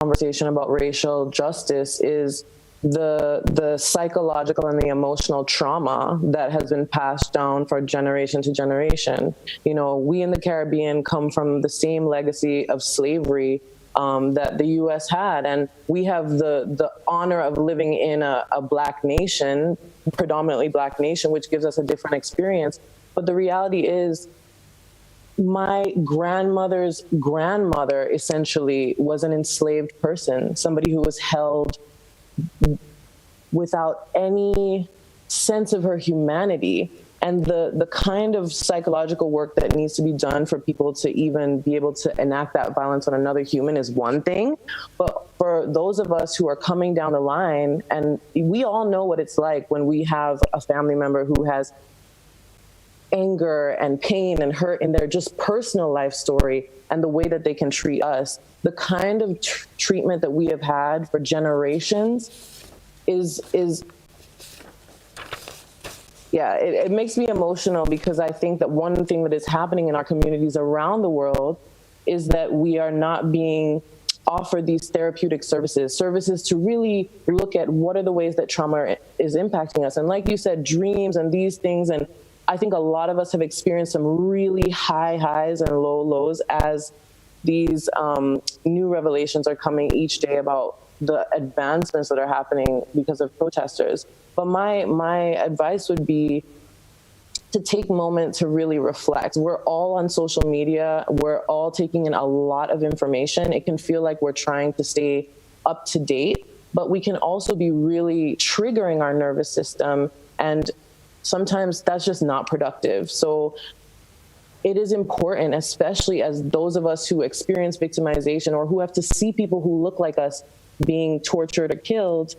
[SPEAKER 15] conversation about racial justice is the psychological and the emotional trauma that has been passed down for generation to generation. We in the Caribbean come from the same legacy of slavery that the U.S. had, and we have the honor of living in a black nation, predominantly black nation, which gives us a different experience. But the reality is, my grandmother's grandmother essentially was an enslaved person, somebody who was held without any sense of her humanity. And the kind of psychological work that needs to be done for people to even be able to enact that violence on another human is one thing. But for those of us who are coming down the line, and we all know what it's like when we have a family member who has anger and pain and hurt in their just personal life story, and the way that they can treat us, the kind of treatment that we have had for generations is yeah, it makes me emotional, because I think that one thing that is happening in our communities around the world is that we are not being offered these therapeutic services to really look at what are the ways that trauma is impacting us. And like you said, dreams and these things, and I think a lot of us have experienced some really high highs and low lows as these new revelations are coming each day about the advancements that are happening because of protesters. But my advice would be to take a moment to really reflect. We're all on social media. We're all taking in a lot of information. It can feel like we're trying to stay up to date, but we can also be really triggering our nervous system. And sometimes that's just not productive. So it is important, especially as those of us who experience victimization or who have to see people who look like us being tortured or killed,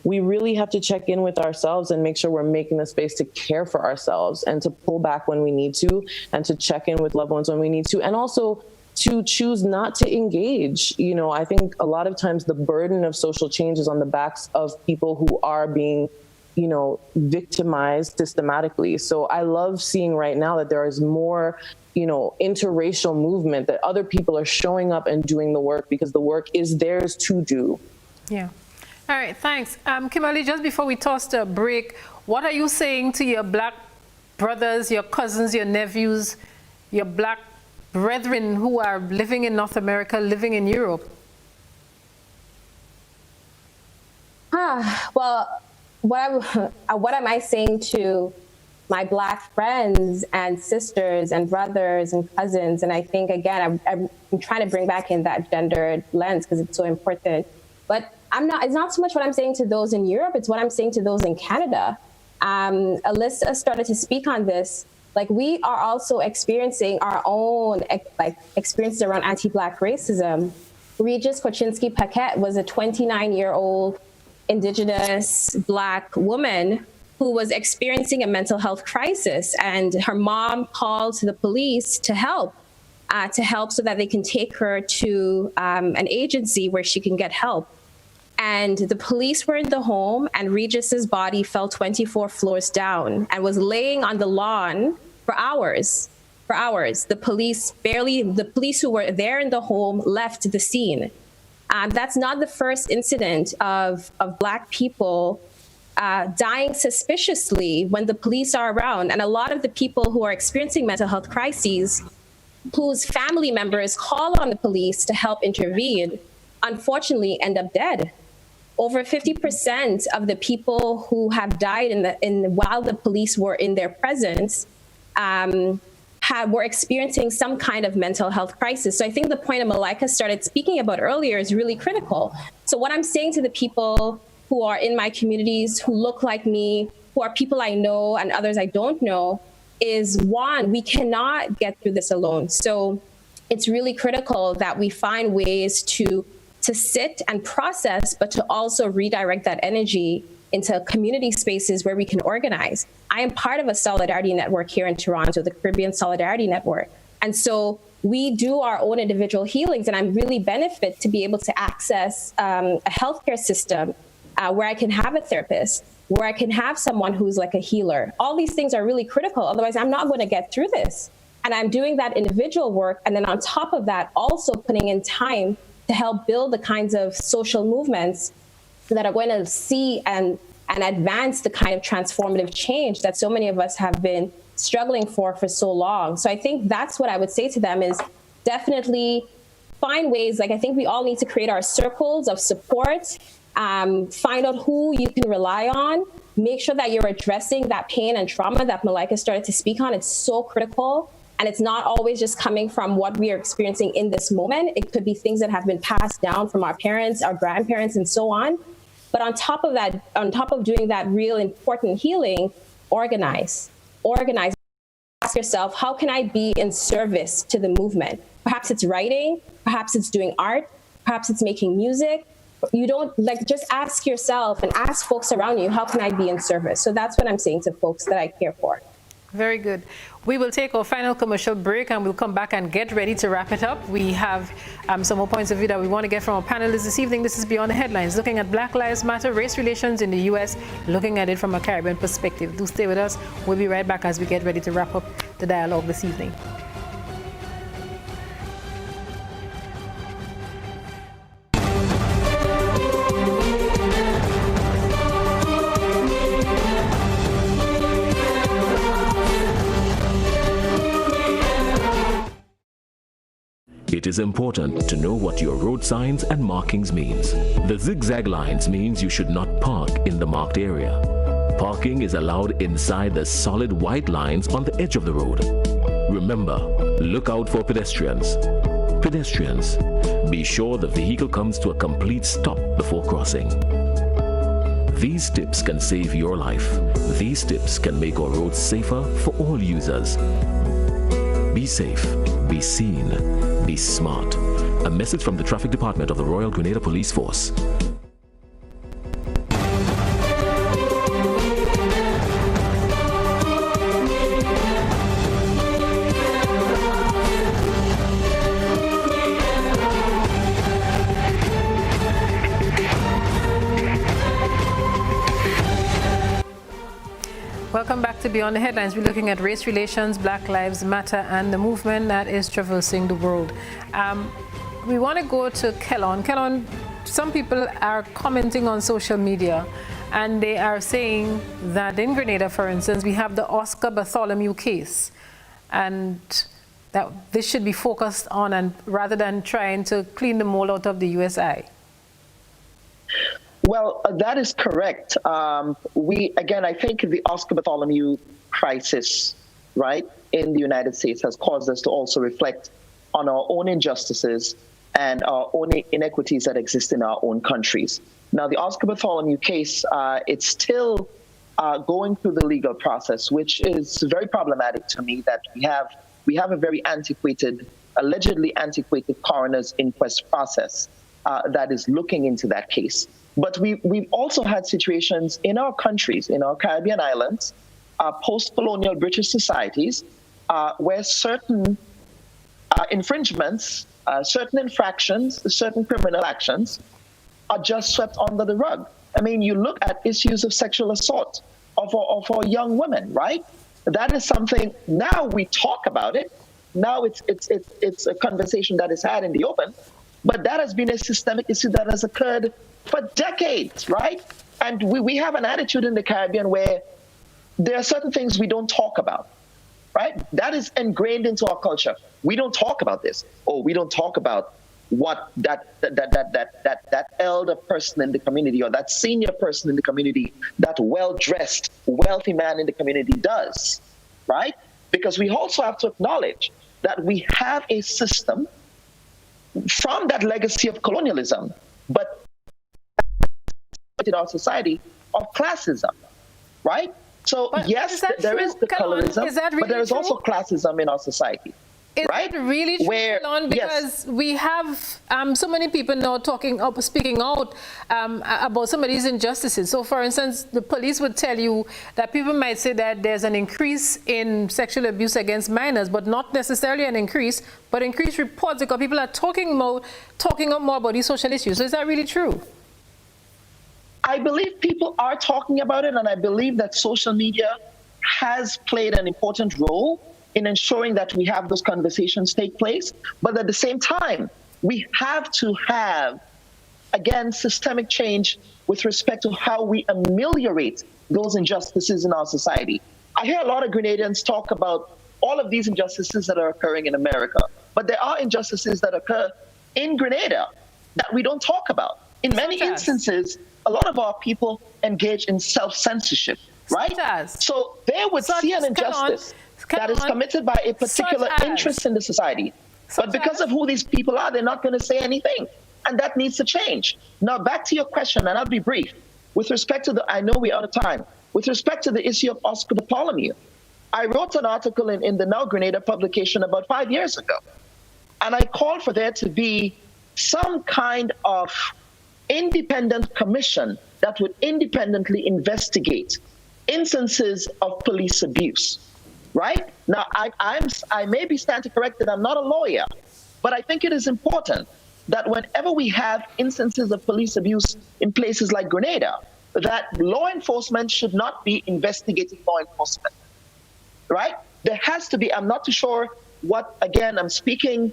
[SPEAKER 15] we really have to check in with ourselves and make sure we're making the space to care for ourselves and to pull back when we need to, and to check in with loved ones when we need to, and also to choose not to engage. I think a lot of times the burden of social change is on the backs of people who are being victimized systematically. So I love seeing right now that there is more interracial movement, that other people are showing up and doing the work because the work is theirs to do.
[SPEAKER 2] Yeah. All right, thanks. Kimalee, just before we toss the break, what are you saying to your black brothers, your cousins, your nephews, your black brethren who are living in North America, living in Europe?
[SPEAKER 14] Well, what am I saying to my black friends and sisters and brothers and cousins? And I think, again, I'm trying to bring back in that gendered lens because it's so important. But it's not so much what I'm saying to those in Europe, it's what I'm saying to those in Canada. Alyssa started to speak on this. Like, we are also experiencing our own experiences around anti-Black racism. Regis Koczynski-Paquette was a 29-year-old Indigenous Black woman who was experiencing a mental health crisis, and her mom called the police to help so that they can take her to an agency where she can get help. And the police were in the home, and Regis's body fell 24 floors down and was laying on the lawn for hours. For hours. The police who were there in the home left the scene. That's not the first incident of Black people dying suspiciously when the police are around. And a lot of the people who are experiencing mental health crises, whose family members call on the police to help intervene, unfortunately end up dead. Over 50% of the people who have died while the police were in their presence were experiencing some kind of mental health crisis. So I think the point that Malaika started speaking about earlier is really critical. So what I'm saying to the people who are in my communities, who look like me, who are people I know and others I don't know, is one, we cannot get through this alone. So it's really critical that we find ways to sit and process, but to also redirect that energy into community spaces where we can organize. I am part of a solidarity network here in Toronto, the Caribbean Solidarity Network. And so we do our own individual healings, and I'm really benefit to be able to access a healthcare system where I can have a therapist, where I can have someone who's like a healer. All these things are really critical. Otherwise, I'm not going to get through this. And I'm doing that individual work. And then on top of that, also putting in time to help build the kinds of social movements that are going to see and advance the kind of transformative change that so many of us have been struggling for so long. So I think that's what I would say to them is definitely find ways. Like, I think we all need to create our circles of support, find out who you can rely on, make sure that you're addressing that pain and trauma that Malaika started to speak on. It's so critical. And it's not always just coming from what we are experiencing in this moment. It could be things that have been passed down from our parents, our grandparents, and so on. But on top of that, on top of doing that real important healing, organize. Ask yourself, how can I be in service to the movement? Perhaps it's writing, perhaps it's doing art, perhaps it's making music. You don't just ask yourself and ask folks around you, how can I be in service? So that's what I'm saying to folks that I care for.
[SPEAKER 2] Very good. We will take our final commercial break and we'll come back and get ready to wrap it up. We have some more points of view that we want to get from our panelists this evening. This is Beyond the Headlines, looking at Black Lives Matter, race relations in the U.S., looking at it from a Caribbean perspective. Do stay with us. We'll be right back as we get ready to wrap up the dialogue this evening.
[SPEAKER 3] It is important to know what your road signs and markings means. The zigzag lines means you should not park in the marked area. Parking is allowed inside the solid white lines on the edge of the road. Remember, look out for pedestrians. Pedestrians, be sure the vehicle comes to a complete stop before crossing. These tips can save your life. These tips can make our roads safer for all users. Be safe, be seen, be smart. A message from the Traffic Department of the Royal Grenada Police Force.
[SPEAKER 2] Welcome back to Beyond the Headlines. We're looking at race relations, Black Lives Matter, and the movement that is traversing the world. We want to go to Kellon. Kellon, some people are commenting on social media, and they are saying that in Grenada, for instance, we have the Oscar Bartholomew case, and that this should be focused on, and rather than trying to clean the mold out of the USI.
[SPEAKER 17] Well, that is correct. I think the Oscar Bartholomew crisis, right, in the United States has caused us to also reflect on our own injustices and our own inequities that exist in our own countries. Now, the Oscar Bartholomew case, it's still going through the legal process, which is very problematic to me that we have a very allegedly antiquated coroner's inquest process that is looking into that case. But we've also had situations in our countries, in our Caribbean islands, post-colonial British societies, where certain infringements, certain infractions, certain criminal actions are just swept under the rug. I mean, you look at issues of sexual assault of our young women, right? That is something, now we talk about it. Now it's a conversation that is had in the open, but that has been a systemic issue that has occurred for decades, right? And we have an attitude in the Caribbean where there are certain things we don't talk about, right? That is ingrained into our culture. We don't talk about this, or we don't talk about what that elder person in the community or that senior person in the community, that well-dressed, wealthy man in the community does, right? Because we also have to acknowledge that we have a system from that legacy of colonialism, but in our society of classism, right? So yes, there is the colorism, but there is also classism in our society.
[SPEAKER 2] Is
[SPEAKER 17] right?
[SPEAKER 2] It really true,
[SPEAKER 17] where,
[SPEAKER 2] because we have so many people now speaking out about some of these injustices. So, for instance, the police would tell you that people might say that there's an increase in sexual abuse against minors, but not necessarily an increase, but increased reports because people are talking up more about these social issues. So, is that really true?
[SPEAKER 17] I believe people are talking about it, and I believe that social media has played an important role in ensuring that we have those conversations take place. But at the same time, we have to have, again, systemic change with respect to how we ameliorate those injustices in our society. I hear a lot of Grenadians talk about all of these injustices that are occurring in America, but there are injustices that occur in Grenada that we don't talk about. In many instances, a lot of our people engage in self-censorship, right? So they would see an injustice that is committed by a particular interest in the society. But because of who these people are, they're not going to say anything. And that needs to change. Now, back to your question, and I'll be brief. With respect to I know we're out of time. With respect to the issue of Oscar Bartholomew, I wrote an article in the Now Grenada publication about 5 years ago. And I called for there to be some kind of independent commission that would independently investigate instances of police abuse. Right? Now, I may be stand to correct that I'm not a lawyer, but I think it is important that whenever we have instances of police abuse in places like Grenada, that law enforcement should not be investigating law enforcement, right? There has to be, I'm not too sure what, again, I'm speaking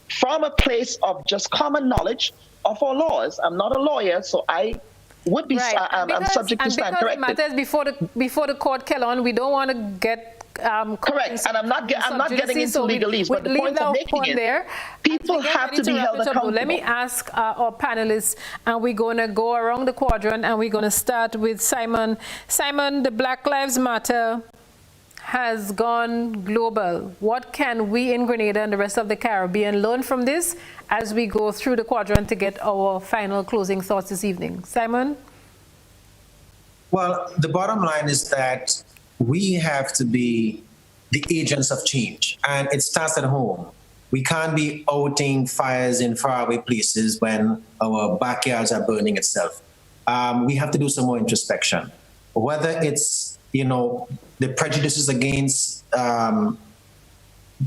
[SPEAKER 17] from a place of just common knowledge of our laws. I'm not a lawyer, so I would be, right. I'm subject to stand corrected.
[SPEAKER 2] Matters before the court, Kellon, we don't want to get
[SPEAKER 17] correct, and I'm not getting into legalese, but the point I'm making is people have to be held accountable.
[SPEAKER 2] Let me ask our panelists, and we're going to go around the quadrant, and we're going to start with Simon. Simon, the Black Lives Matter has gone global. What can we in Grenada and the rest of the Caribbean learn from this as we go through the quadrant to get our final closing thoughts this evening? Simon?
[SPEAKER 16] Well, the bottom line is that we have to be the agents of change, and it starts at home. We can't be outing fires in faraway places when our backyards are burning itself. We have to do some more introspection, whether it's, the prejudices against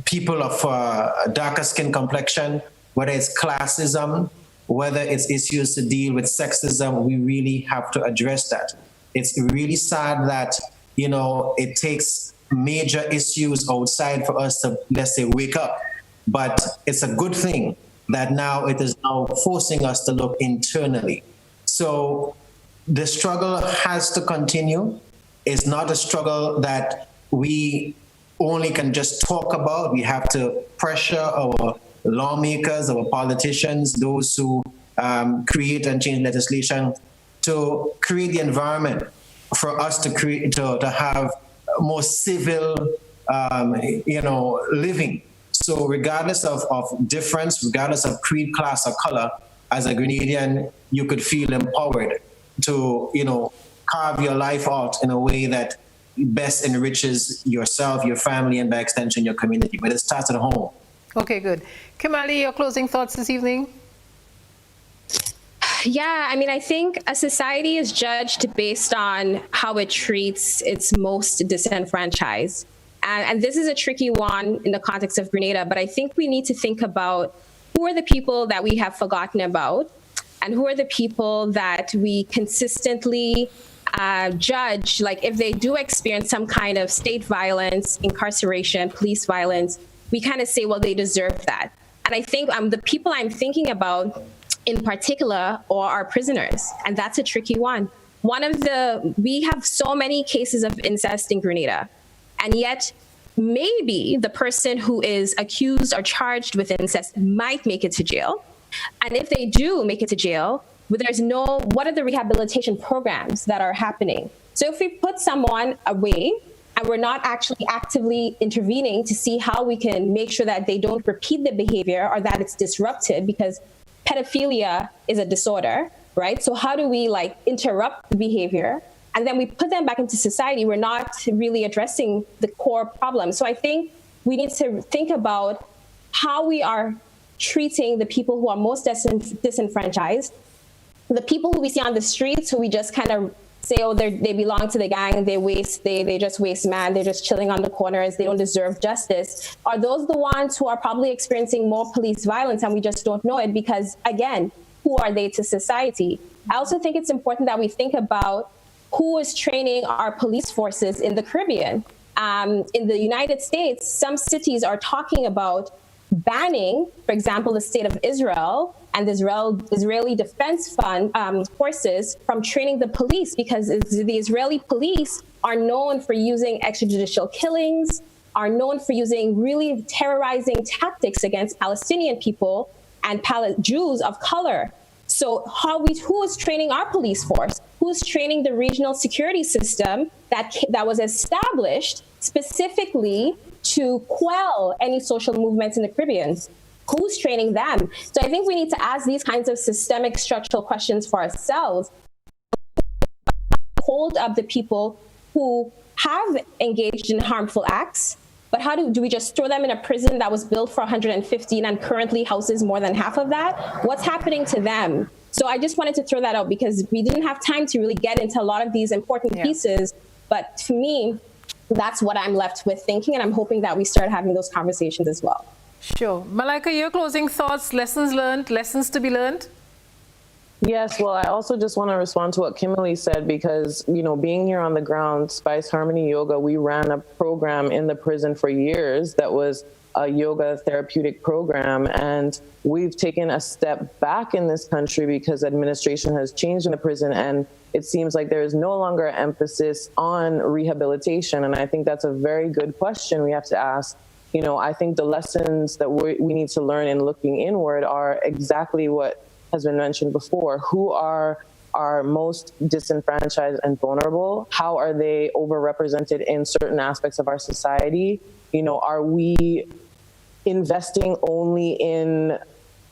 [SPEAKER 16] people of a darker skin complexion, whether it's classism, whether it's issues to deal with sexism. We really have to address that. It's really sad that it takes major issues outside for us to, let's say, wake up. But it's a good thing that now it is now forcing us to look internally. So the struggle has to continue. It's not a struggle that we only can just talk about. We have to pressure our lawmakers, our politicians, those who create and change legislation to create the environment for us to have more civil, living. So regardless of difference, regardless of creed, class, or color, as a Grenadian, you could feel empowered to, carve your life out in a way that best enriches yourself, your family, and by extension, your community. But it starts at home.
[SPEAKER 2] Okay, good. Kimalee, your closing thoughts this evening?
[SPEAKER 14] Yeah, I mean, I think a society is judged based on how it treats its most disenfranchised. And this is a tricky one in the context of Grenada, but I think we need to think about who are the people that we have forgotten about and who are the people that we consistently judge, like if they do experience some kind of state violence, incarceration, police violence, we kind of say, well, they deserve that. And I think the people I'm thinking about in particular are our prisoners, and that's a tricky one. We have so many cases of incest in Grenada, and yet maybe the person who is accused or charged with incest might make it to jail. And if they do make it to jail, what are the rehabilitation programs that are happening? So if we put someone away and we're not actually actively intervening to see how we can make sure that they don't repeat the behavior or that it's disrupted, because pedophilia is a disorder, right? So how do we interrupt the behavior? And then we put them back into society. We're not really addressing the core problem. So I think we need to think about how we are treating the people who are most disenfranchised, the people who we see on the streets who we just kind of say, oh, they belong to the gang, they just waste man, they're just chilling on the corners, they don't deserve justice. Are those the ones who are probably experiencing more police violence and we just don't know it? Because again, who are they to society? I also think it's important that we think about who is training our police forces in the Caribbean. In the United States, some cities are talking about banning, for example, the state of Israel and the Israeli Defense Fund forces from training the police, because the Israeli police are known for using extrajudicial killings, are known for using really terrorizing tactics against Palestinian people and Jews of color. So who is training our police force? Who's training the regional security system that was established specifically to quell any social movements in the Caribbean? Who's training them? So I think we need to ask these kinds of systemic structural questions for ourselves. Hold up the people who have engaged in harmful acts, but how do we just throw them in a prison that was built for 115 and currently houses more than half of that? What's happening to them? So I just wanted to throw that out because we didn't have time to really get into a lot of these important pieces. But to me, that's what I'm left with thinking, and I'm hoping that we start having those conversations as well.
[SPEAKER 2] Sure. Malaika, your closing thoughts, lessons learned, lessons to be learned?
[SPEAKER 15] Yes, well, I also just want to respond to what Kimalee said, because, being here on the ground, Spice Harmony Yoga, we ran a program in the prison for years that was a yoga therapeutic program. And we've taken a step back in this country because administration has changed in the prison. And it seems like there is no longer emphasis on rehabilitation. And I think that's a very good question we have to ask. I think the lessons that we need to learn in looking inward are exactly what has been mentioned before. Who are our most disenfranchised and vulnerable? How are they overrepresented in certain aspects of our society? Are we investing only in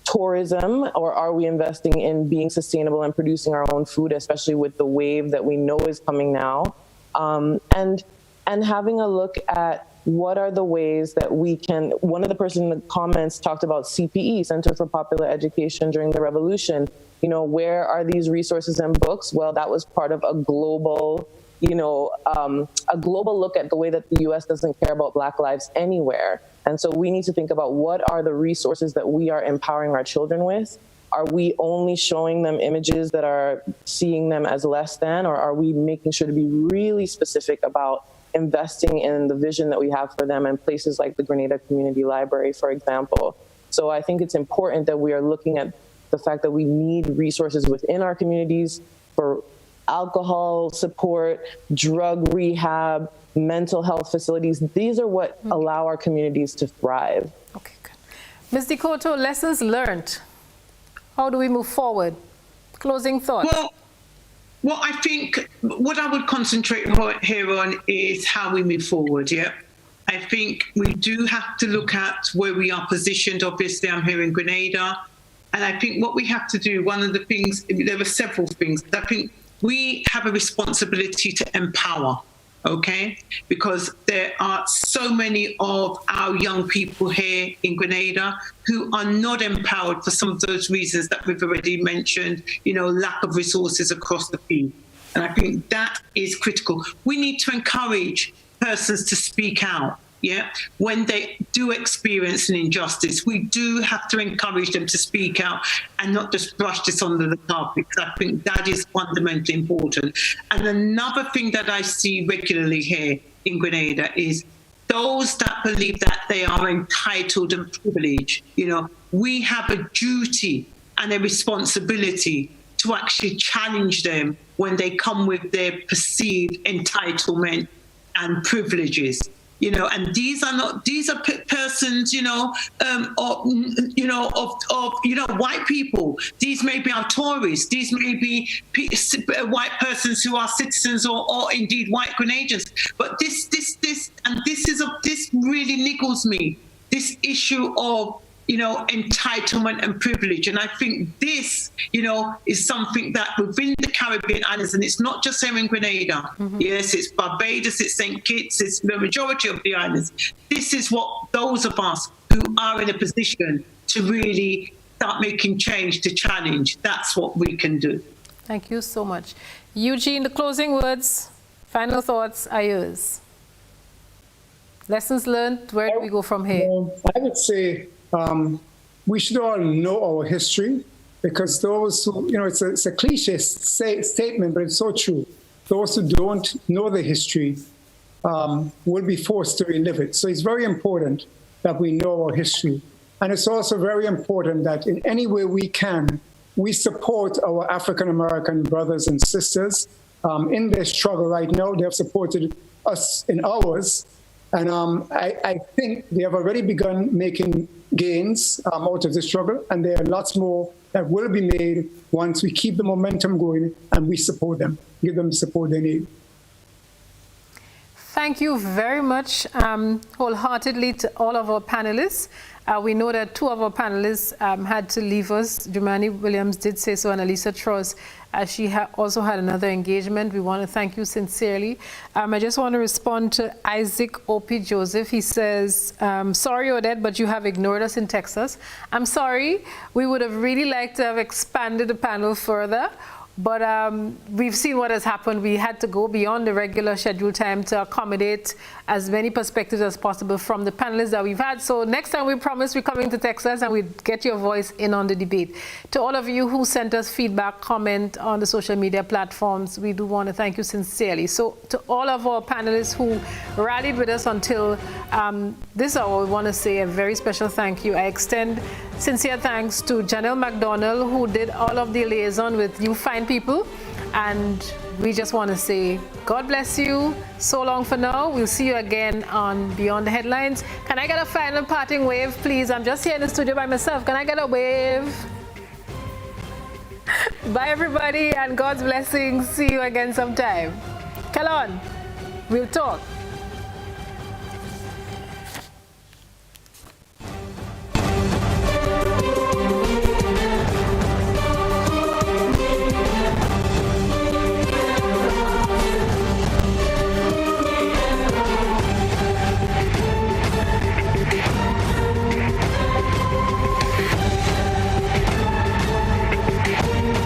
[SPEAKER 15] tourism, or are we investing in being sustainable and producing our own food, especially with the wave that we know is coming now? And having a look at what are the ways that we can, one of the person in the comments talked about CPE, Center for Popular Education during the Revolution. Where are these resources and books? Well, that was part of a global, a global look at the way that the US doesn't care about Black lives anywhere. And so we need to think about what are the resources that we are empowering our children with? Are we only showing them images that are seeing them as less than, or are we making sure to be really specific about investing in the vision that we have for them in places like the Grenada Community Library, for example? So I think it's important that we are looking at the fact that we need resources within our communities for alcohol support, drug rehab, mental health facilities. These are what allow our communities to thrive.
[SPEAKER 2] Okay, good. Ms. Decoteau, lessons learned. How do we move forward? Closing thoughts.
[SPEAKER 5] Well, I think what I would concentrate here on is how we move forward, yeah? I think we do have to look at where we are positioned. Obviously, I'm here in Grenada. And I think what we have to do, one of the things, there are several things. I think we have a responsibility to empower, okay? Because there are so many of our young people here in Grenada who are not empowered for some of those reasons that we've already mentioned, lack of resources across the field. And I think that is critical. We need to encourage persons to speak out. Yeah, when they do experience an injustice, we do have to encourage them to speak out and not just brush this under the carpet, because I think that is fundamentally important. And another thing that I see regularly here in Grenada is those that believe that they are entitled and privileged. We have a duty and a responsibility to actually challenge them when they come with their perceived entitlement and privileges. And these are persons, of white people. These may be our Tories. These may be white persons who are citizens or indeed white Grenadians. But this really niggles me. This issue of entitlement and privilege. And I think this, is something that within the Caribbean islands, and it's not just here in Grenada. Yes, it's Barbados, it's St. Kitts, it's the majority of the islands. This is what those of us who are in a position to really start making change, to challenge, that's what we can do.
[SPEAKER 2] Thank you so much. Eugene, the closing words, final thoughts are yours. Lessons learned, where do we go from here?
[SPEAKER 4] I would say, we should all know our history, because those who, it's a cliche statement, but it's so true. Those who don't know the history will be forced to relive it. So it's very important that we know our history. And it's also very important that in any way we can, we support our African-American brothers and sisters in their struggle right now. They have supported us in ours. And I think they have already begun making gains out of the struggle, and there are lots more that will be made once we keep the momentum going and we support them, give them the support they need.
[SPEAKER 2] Thank you very much wholeheartedly to all of our panelists. We know that two of our panelists had to leave us. Jumaane Williams did say so, and Alicia Trotz, she also had another engagement. We want to thank you sincerely. I just want to respond to Isaac Opie Joseph. He says, sorry, Odette, but you have ignored us in Texas. I'm sorry. We would have really liked to have expanded the panel further. But we've seen what has happened. We had to go beyond the regular scheduled time to accommodate as many perspectives as possible from the panelists that we've had. So next time we promise we're coming to Texas and we'll get your voice in on the debate. To all of you who sent us feedback, comment on the social media platforms, we do want to thank you sincerely. So to all of our panelists who rallied with us until this hour, we want to say a very special thank you. I extend sincere thanks to Janelle McDonald, who did all of the liaison with you fine people, and we just want to say God bless you. So long for now. We'll see you again on Beyond the Headlines. Can I get a final parting wave, please? I'm just here in the studio by myself. Can I get a wave? Bye, everybody, and God's blessings. See you again sometime. Kellon, we'll talk.